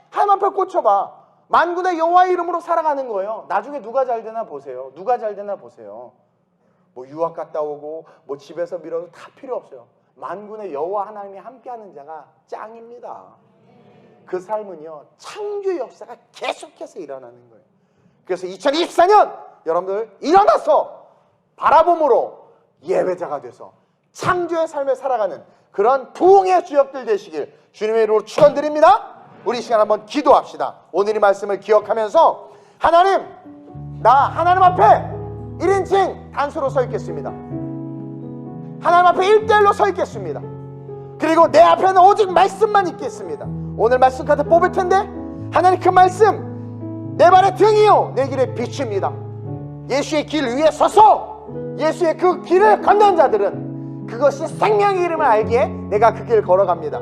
Speaker 3: 하나님 앞에 꽂혀봐. 만군의 여호와의 이름으로 살아가는 거예요. 나중에 누가 잘 되나 보세요. 누가 잘 되나 보세요. 뭐 유학 갔다 오고 뭐 집에서 밀어도 다 필요 없어요. 만군의 여호와 하나님이 함께하는 자가 짱입니다. 그 삶은요 창조 역사가 계속해서 일어나는 거예요. 그래서 2024년 여러분들 일어나서 바라봄으로 예배자가 돼서 창조의 삶을 살아가는 그런 부흥의 주역들 되시길 주님의 이름으로 축원드립니다. 우리 이 시간 한번 기도합시다. 오늘 이 말씀을 기억하면서 하나님 앞에 1인칭 단수로 서 있겠습니다. 하나님 앞에 1대1로 서 있겠습니다. 그리고 내 앞에는 오직 말씀만 있겠습니다. 오늘 말씀 카드 뽑을 텐데 하나님 그 말씀 내 발의 등이요 내 길의 빛입니다. 예수의 길 위에 서서 예수의 그 길을 걷는 자들은 그것이 생명의 이름을 알기에 내가 그 길 걸어갑니다.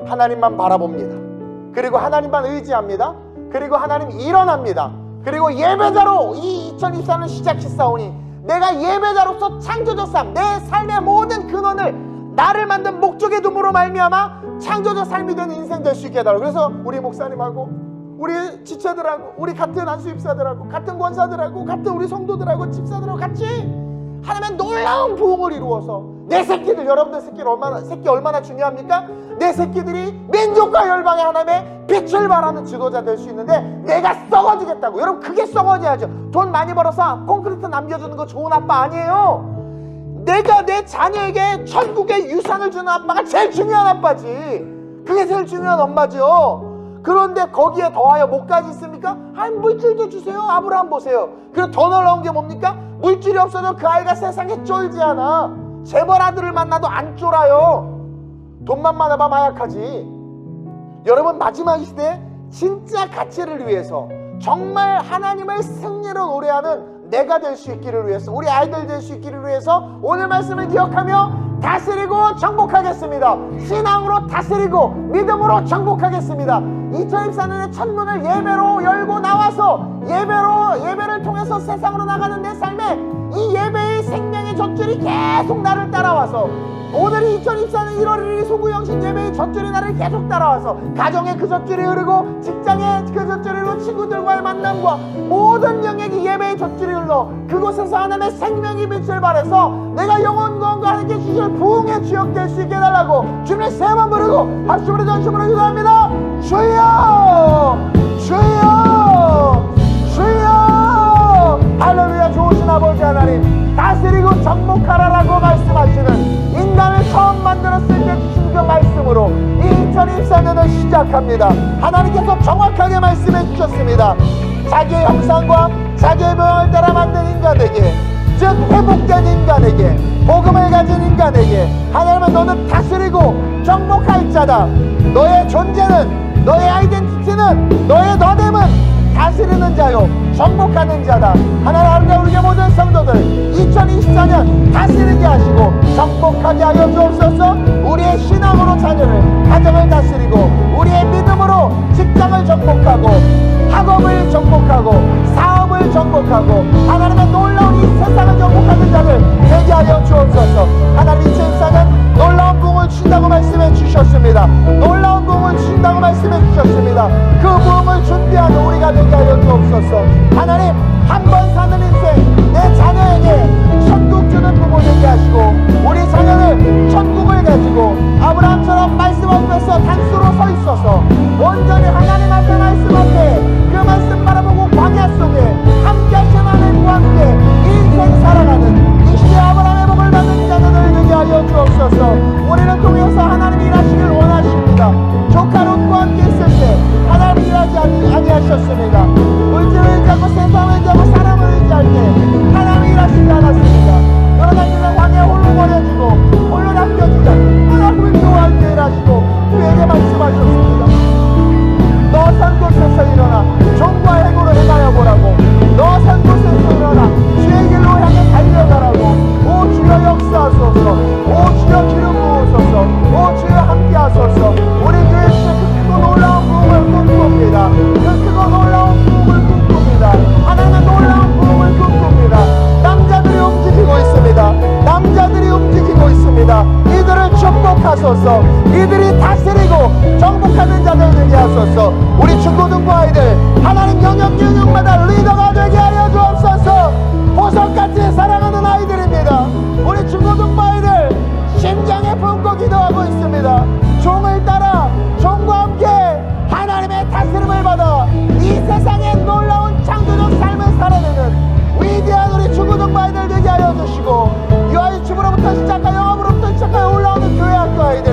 Speaker 3: 하나님만 바라봅니다. 그리고 하나님만 의지합니다. 그리고 하나님 일어납니다. 그리고 예배자로 이 2024년 시작했사오니 내가 예배자로서 창조적 삶, 내 삶의 모든 근원을 나를 만든 목적의 둠으로 말미암아 창조적 삶이 되는 인생 될 수 있게 해달라고. 그래서 우리 목사님하고 우리 지체들하고 우리 같은 안수입사들하고 같은 권사들하고 같은 우리 성도들하고 집사들하고 같이 하나님의 놀라운 부흥을 이루어서 내 새끼들, 여러분들 새끼 얼마나 중요합니까? 내 새끼들이 민족과 열방의 하나님의 빛을 발하는 지도자 될 수 있는데 내가 썩어지겠다고. 여러분 그게 썩어져야죠. 돈 많이 벌어서 콘크리트 남겨주는 거 좋은 아빠 아니에요. 내가 내 자녀에게 천국의 유산을 주는 아빠가 제일 중요한 아빠지. 그게 제일 중요한 엄마죠. 그런데 거기에 더하여 뭐까지 있습니까? 물질도 주세요. 아브라함 보세요. 그리고 더 놀라운 게 뭡니까? 물질이 없어도 그 아이가 세상에 쫄지 않아. 재벌 아들을 만나도 안 쫄아요. 돈만 많아봐 마약하지. 여러분 마지막 이 시대에 진짜 가치를 위해서 정말 하나님을 승리로 노래하는 내가 될 수 있기를 위해서 우리 아이들 될 수 있기를 위해서 오늘 말씀을 기억하며 다스리고 정복하겠습니다. 신앙으로 다스리고 믿음으로 정복하겠습니다. 2024년의 첫 문을 예배로 열고 나와서 예배를 통해서 세상으로 나가는 내 삶에 이 예배의 생명의 젖줄이 계속 나를 따라와서 오늘이 2024년 1월 1일 소구영신 예배의 젖줄이 나를 계속 따라와서 가정에 그 젖줄이 흐르고 직장에 그 젖줄이 흐르고 친구들과의 만남과 모든 영역이 예배의 젖줄이 흘러 그곳에서 하나님의 생명이 빛을 발해서 내가 영원과 함께 주실 부흥의 주역 될 수 있게 해달라고 주님의 세 번 부르고 박수로 전심으로 기도합니다. 주여 주여 주여. 할렐루야. 좋으신 아버지 하나님 다스리고 정복하라라고 말씀하시는 인간을 처음 만들었을 때 주신 그 말씀으로 2024년을 시작합니다. 하나님께서 정확하게 말씀해 주셨습니다. 자기의 형상과 자기의 모양을 따라 만든 인간에게 즉 회복된 인간에게 복음을 가진 인간에게 하나님은 너는 다스리고 정복할 자다. 너의 존재는 너의 아이덴티티는 너의 너됨은 다스리는 자요 정복하는 자다. 하나님 아버지 우리의 모든 성도들 2024년 다스리게 하시고 정복하게 하여 주옵소서. 우리의 신앙으로 자녀를 가정을 다스리고 우리의 믿음으로 직장을 정복하고 학업을 정복하고 사업을 정복하고 하나님의 놀라운 이 세상을 정복하는 자를 되게 하여 주옵소서. 하나님 2024년 놀라운 부흥을 주신다고 말씀해 주셨습니다. 놀라운 부흥을 주신다고 말씀해 주셨습니다. 그 부흥을 준비하는 우리가 되게 하여 주옵소서. 하나님 한 번 사는 인생 내 자녀에게 천국 주는 부모 되게 하시고 우리 자녀를 천국을 가지고 아브라함처럼 말씀 앞에서 단수로 서 있어서 온전히 하나님 앞에 말씀 앞에 그 말씀 바라보고 광야 속에 함께 하신 하나님과 함께 인생 살아가는 이 시대 아브라함의 복을 받는 자녀들 되게 하여 주옵소서. 하소서. 이들이 다스리고 정복하는 자들 되게 하소서. 우리 중고등부 아이들 하나님 영역마다 리더가 되게 하여 주옵소서. 보석같이 사랑하는 아이들입니다. 우리 중고등부 아이들 심장에 품고 기도하고 있습니다. 종을 따라 종과 함께 하나님의 다스림을 받아 이 세상에 놀라운 창조적 삶을 살아내는 위대한 우리 중고등부 아이들 되게 하여 주시고, 유아유치부로부터 시작하여 영업으로부터 시작하여 올라오는 교회 학교 아이들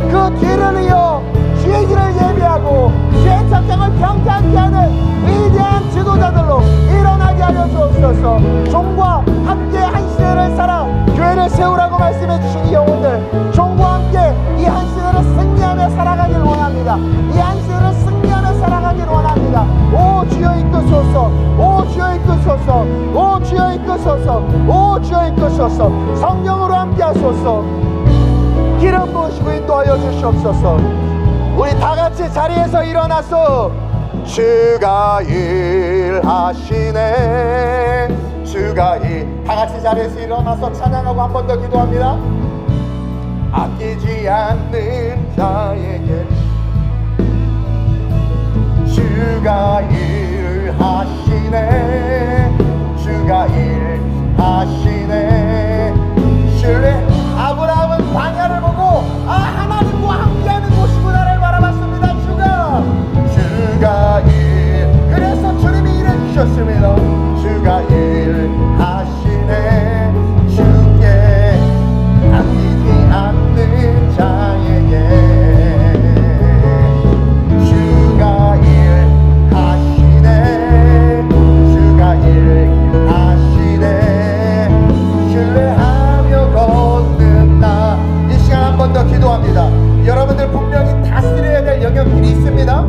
Speaker 3: 그 뒤를 이어 주의 길을 예비하고 주의 첫경을 평탄케 하는 위대한 지도자들로 일어나게 하여 주옵소서. 종과 함께 한 시대를 살아 교회를 세우라고 말씀해 주신 이 영혼들, 종과 함께 이 한 시대를 승리하며 살아가길 원합니다. 이 한 시대를 승리하며 살아가길 원합니다. 오 주여 이끄소서. 오 주여 이끄소서. 오 주여 이끄소서. 오 주여 이끄소서. 성령으로 함께 하소서. 기름 부으시고 인도하여 주시옵소서. 우리 다 같이 자리에서 일어나서 주가 일하시네. 주가 다 같이 자리에서 일어나서 찬양하고 한 번 더 기도합니다. 아끼지 않는 자에게 주가 일하시네. 주가 일하시네. 신뢰. 아브라함은 광야를 보고 하나님과 함께하는 곳이구나를 바라봤습니다. 주가 그래서 주님이 일해 주셨습니다. 주가 일하시네. 주께 아끼지 않는 자에게 주가 일하시네. 주가 일하시네. 신뢰하며 걷는다. 이 시간 한 번 더 기도합니다. 여러분들 분명히 다스려야 될 영역들이 있습니다.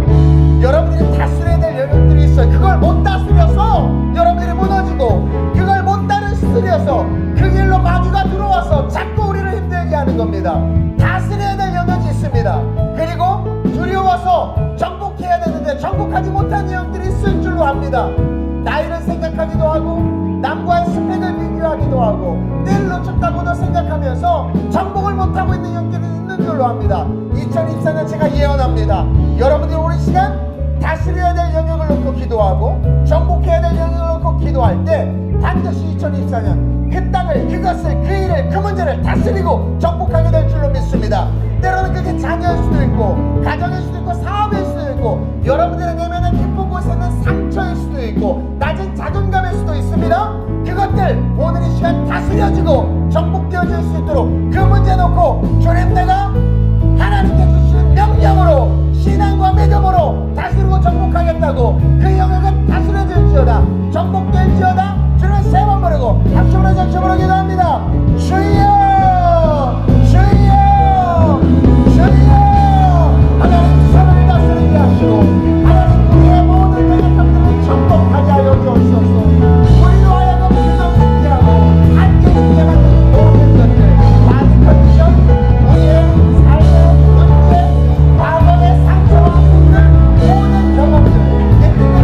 Speaker 3: 여러분들이 다스려야 될 영역들이 있어요. 그걸 못 다스려서 여러분들이 무너지고, 그걸 못 다스려서 그 길로 마귀가 들어와서 자꾸 우리를 힘들게 하는 겁니다. 다스려야 될 영역이 있습니다. 그리고 두려워서 정복해야 되는데 정복하지 못한 영역들이 있을 줄로 압니다. 나이를 생각하기도 하고 남과의 스펙을 비교하기도 하고 때를 놓쳤다고도 생각하면서 정복을 못하고 있는 영역들이 있는 줄로 압니다. 2024년 제가 예언합니다. 여러분들이 오늘 시간 다스려야 될 영역을 놓고 기도하고 정복해야 될 영역을 놓고 기도할 때 반드시 2024년 그 땅을, 그것을, 그 일을, 그 문제를 다스리고 정복하게 될 줄로 믿습니다. 때로는 그게 자녀일 수도 있고 가정일 수도 있고 사업일 수도 있고 여러분들의 내면의 깊은 곳에 있는 상처일 수도 있고 낮은 자존감일 수도 있습니다. 그것들 오늘 이 시간 다스려지고 정복되어질 수 있도록 그 문제 놓고 주님, 내가 하나님께 주시는 명령으로 신앙과 믿음으로 다스리고 정복하겠다고 그 영역은 다스려질지어다, 정복될지어다. 주는 세 번 부르고 합심으로 전심으로 기도합니다. 주여 주여 주여. 하나님 서로를 다스리게 하시고 하나님 우리의 모든 영역들을 정복하게 하여 주옵소서. 우리로 하여금 그저 승리하고 함께 있게 하는 모든 것들, 많은 컨디션, 우리의 삶의 문제, 과거의 상처와 아픔들, 모든 경험들, 예쁘게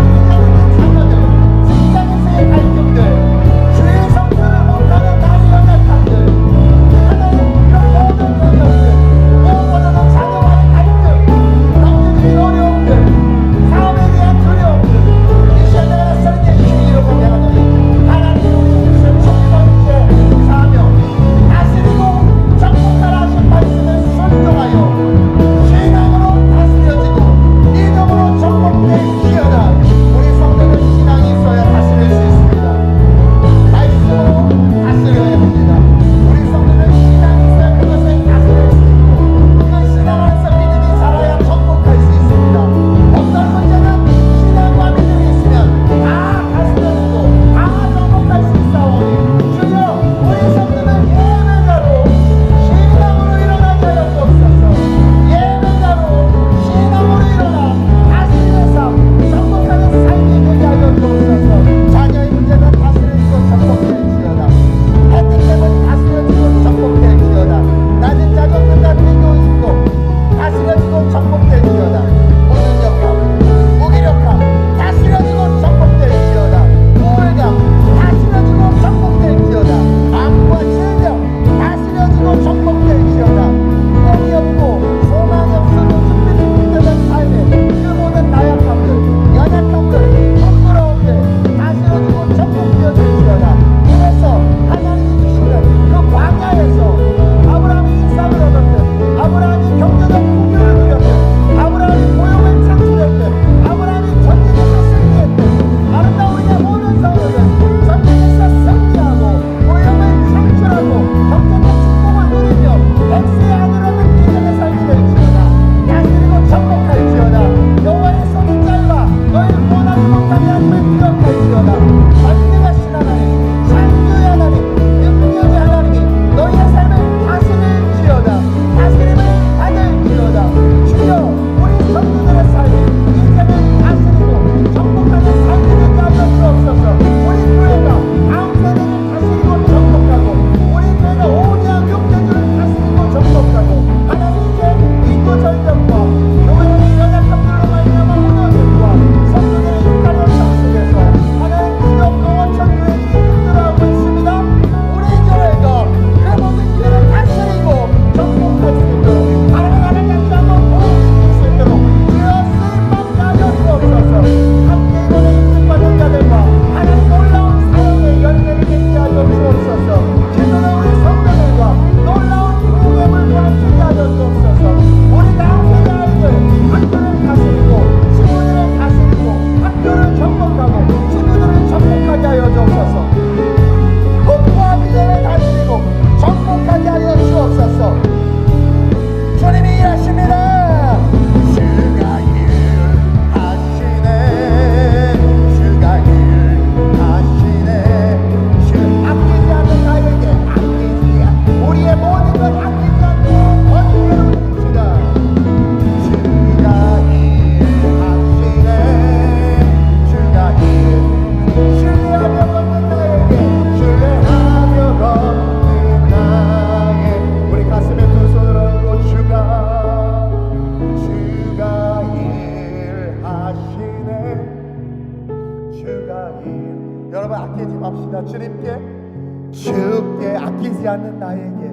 Speaker 1: 보이지 않는 나에게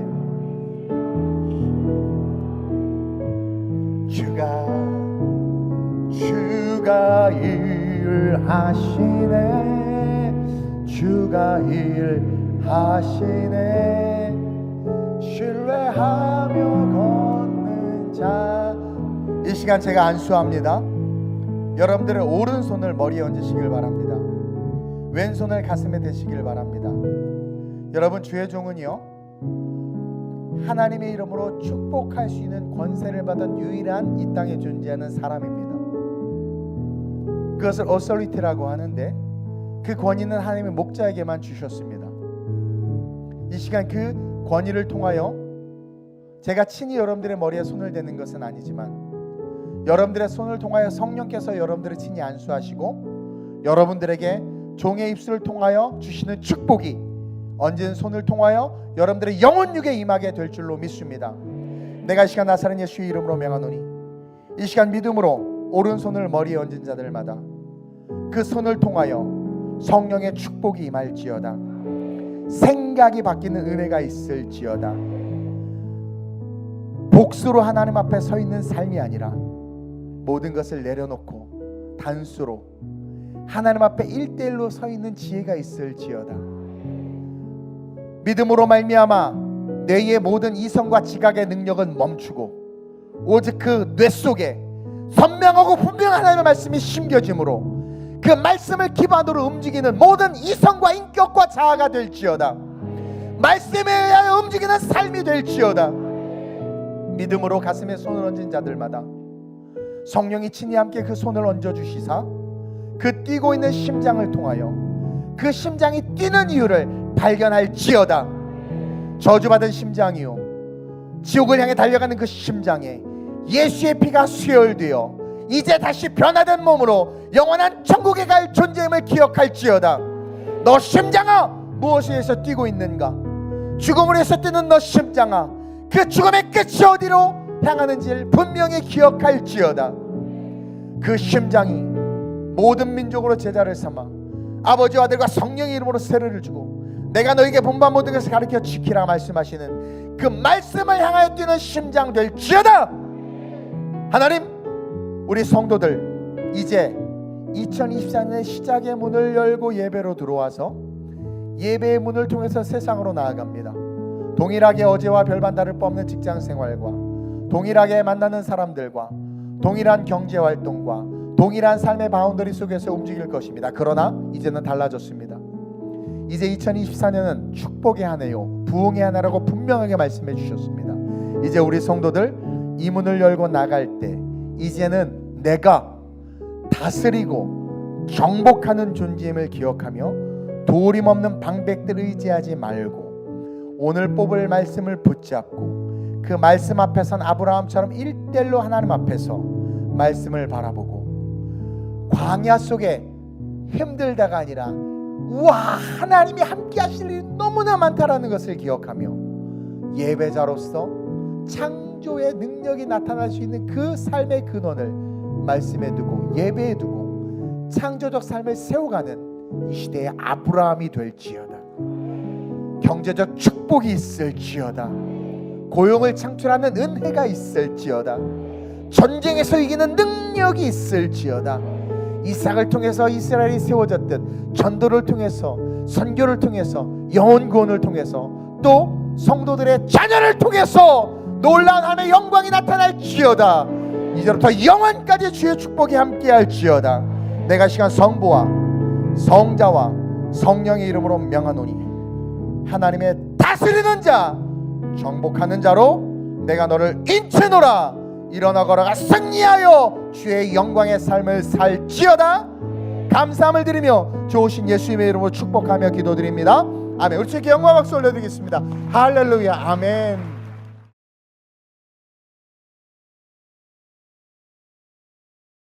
Speaker 1: 주가 일하시네. 주가 일하시네. 신뢰하며 걷는 자. 이 시간 제가 안수합니다. 여러분들의 오른손을 머리에 얹으시길 바랍니다. 왼손을 가슴에 대시길 바랍니다. 여러분, 주의 종은요, 하나님의 이름으로 축복할 수 있는 권세를 받은 유일한 이 땅에 존재하는 사람입니다. 그것을 어서리티라고 하는데, 그 권위는 하나님의 목자에게만 주셨습니다. 이 시간 그 권위를 통하여 제가 친히 여러분들의 머리에 손을 대는 것은 아니지만, 여러분들의 손을 통하여 성령께서 여러분들을 친히 안수하시고 여러분들에게 종의 입술을 통하여 주시는 축복이 얹은 손을 통하여 여러분들의 영혼육에 임하게 될 줄로 믿습니다. 내가 이 시간 나사렛 예수의 이름으로 명하노니, 이 시간 믿음으로 오른손을 머리에 얹은 자들마다 그 손을 통하여 성령의 축복이 임할지어다. 생각이 바뀌는 은혜가 있을지어다. 복수로 하나님 앞에 서 있는 삶이 아니라 모든 것을 내려놓고 단수로 하나님 앞에 1대1로 서 있는 지혜가 있을지어다. 믿음으로 말미암아 뇌의 모든 이성과 지각의 능력은 멈추고 오직 그 뇌 속에 선명하고 분명한 하나님의 말씀이 심겨짐으로 그 말씀을 기반으로 움직이는 모든 이성과 인격과 자아가 될지어다. 말씀에 의하여 움직이는 삶이 될지어다. 믿음으로 가슴에 손을 얹은 자들마다 성령이 친히 함께 그 손을 얹어주시사 그 뛰고 있는 심장을 통하여 그 심장이 뛰는 이유를 발견할지어다. 저주받은 심장이요, 지옥을 향해 달려가는 그 심장에 예수의 피가 수혈되어 이제 다시 변화된 몸으로 영원한 천국에 갈 존재임을 기억할지어다. 너 심장아, 무엇에 의해서 뛰고 있는가? 죽음을 위해서 뛰는 너 심장아, 그 죽음의 끝이 어디로 향하는지를 분명히 기억할지어다. 그 심장이 모든 민족으로 제자를 삼아 아버지와 아들과 성령의 이름으로 세례를 주고 내가 너에게 본반 모든 것을 가르쳐 지키라 말씀하시는 그 말씀을 향하여 뛰는 심장 될지어다. 하나님, 우리 성도들 이제 2024년의 시작의 문을 열고 예배로 들어와서 예배의 문을 통해서 세상으로 나아갑니다. 동일하게 어제와 별반 다를 바 없는 직장 생활과 동일하게 만나는 사람들과 동일한 경제 활동과 동일한 삶의 바운더리 속에서 움직일 것입니다. 그러나 이제는 달라졌습니다. 이제 2024년은 축복의 한 해요, 부흥의 한 해라고 분명하게 말씀해 주셨습니다. 이제 우리 성도들 이 문을 열고 나갈 때 이제는 내가 다스리고 정복하는 존재임을 기억하며 도림없는 방백들 의지하지 말고 오늘 뽑을 말씀을 붙잡고 그 말씀 앞에선 아브라함처럼 1대1로 하나님 앞에서 말씀을 바라보고 광야 속에 힘들다가 아니라 우와, 하나님이 함께 하실 일이 너무나 많다라는 것을 기억하며 예배자로서 창조의 능력이 나타날 수 있는 그 삶의 근원을 말씀에 두고 예배에 두고 창조적 삶을 세워가는 이 시대의 아브라함이 될지어다. 경제적 축복이 있을지어다. 고용을 창출하는 은혜가 있을지어다. 전쟁에서 이기는 능력이 있을지어다. 이삭을 통해서 이스라엘이 세워졌듯 전도를 통해서 선교를 통해서 영혼 구원을 통해서 또 성도들의 자녀를 통해서 놀라운 하나님의 영광이 나타날지어다. 이제부터 영원까지 주의 축복이 함께할지어다. 내가 시간 성부와 성자와 성령의 이름으로 명하노니 하나님의 다스리는 자, 정복하는 자로 내가 너를 인치노라. 일어나 걸어가 승리하여 주의 영광의 삶을 살지어다. 감사함을 드리며 좋으신 예수님의 이름으로 축복하며 기도드립니다. 아멘. 우리 주께 영광 박수 올려드리겠습니다. 할렐루야. 아멘.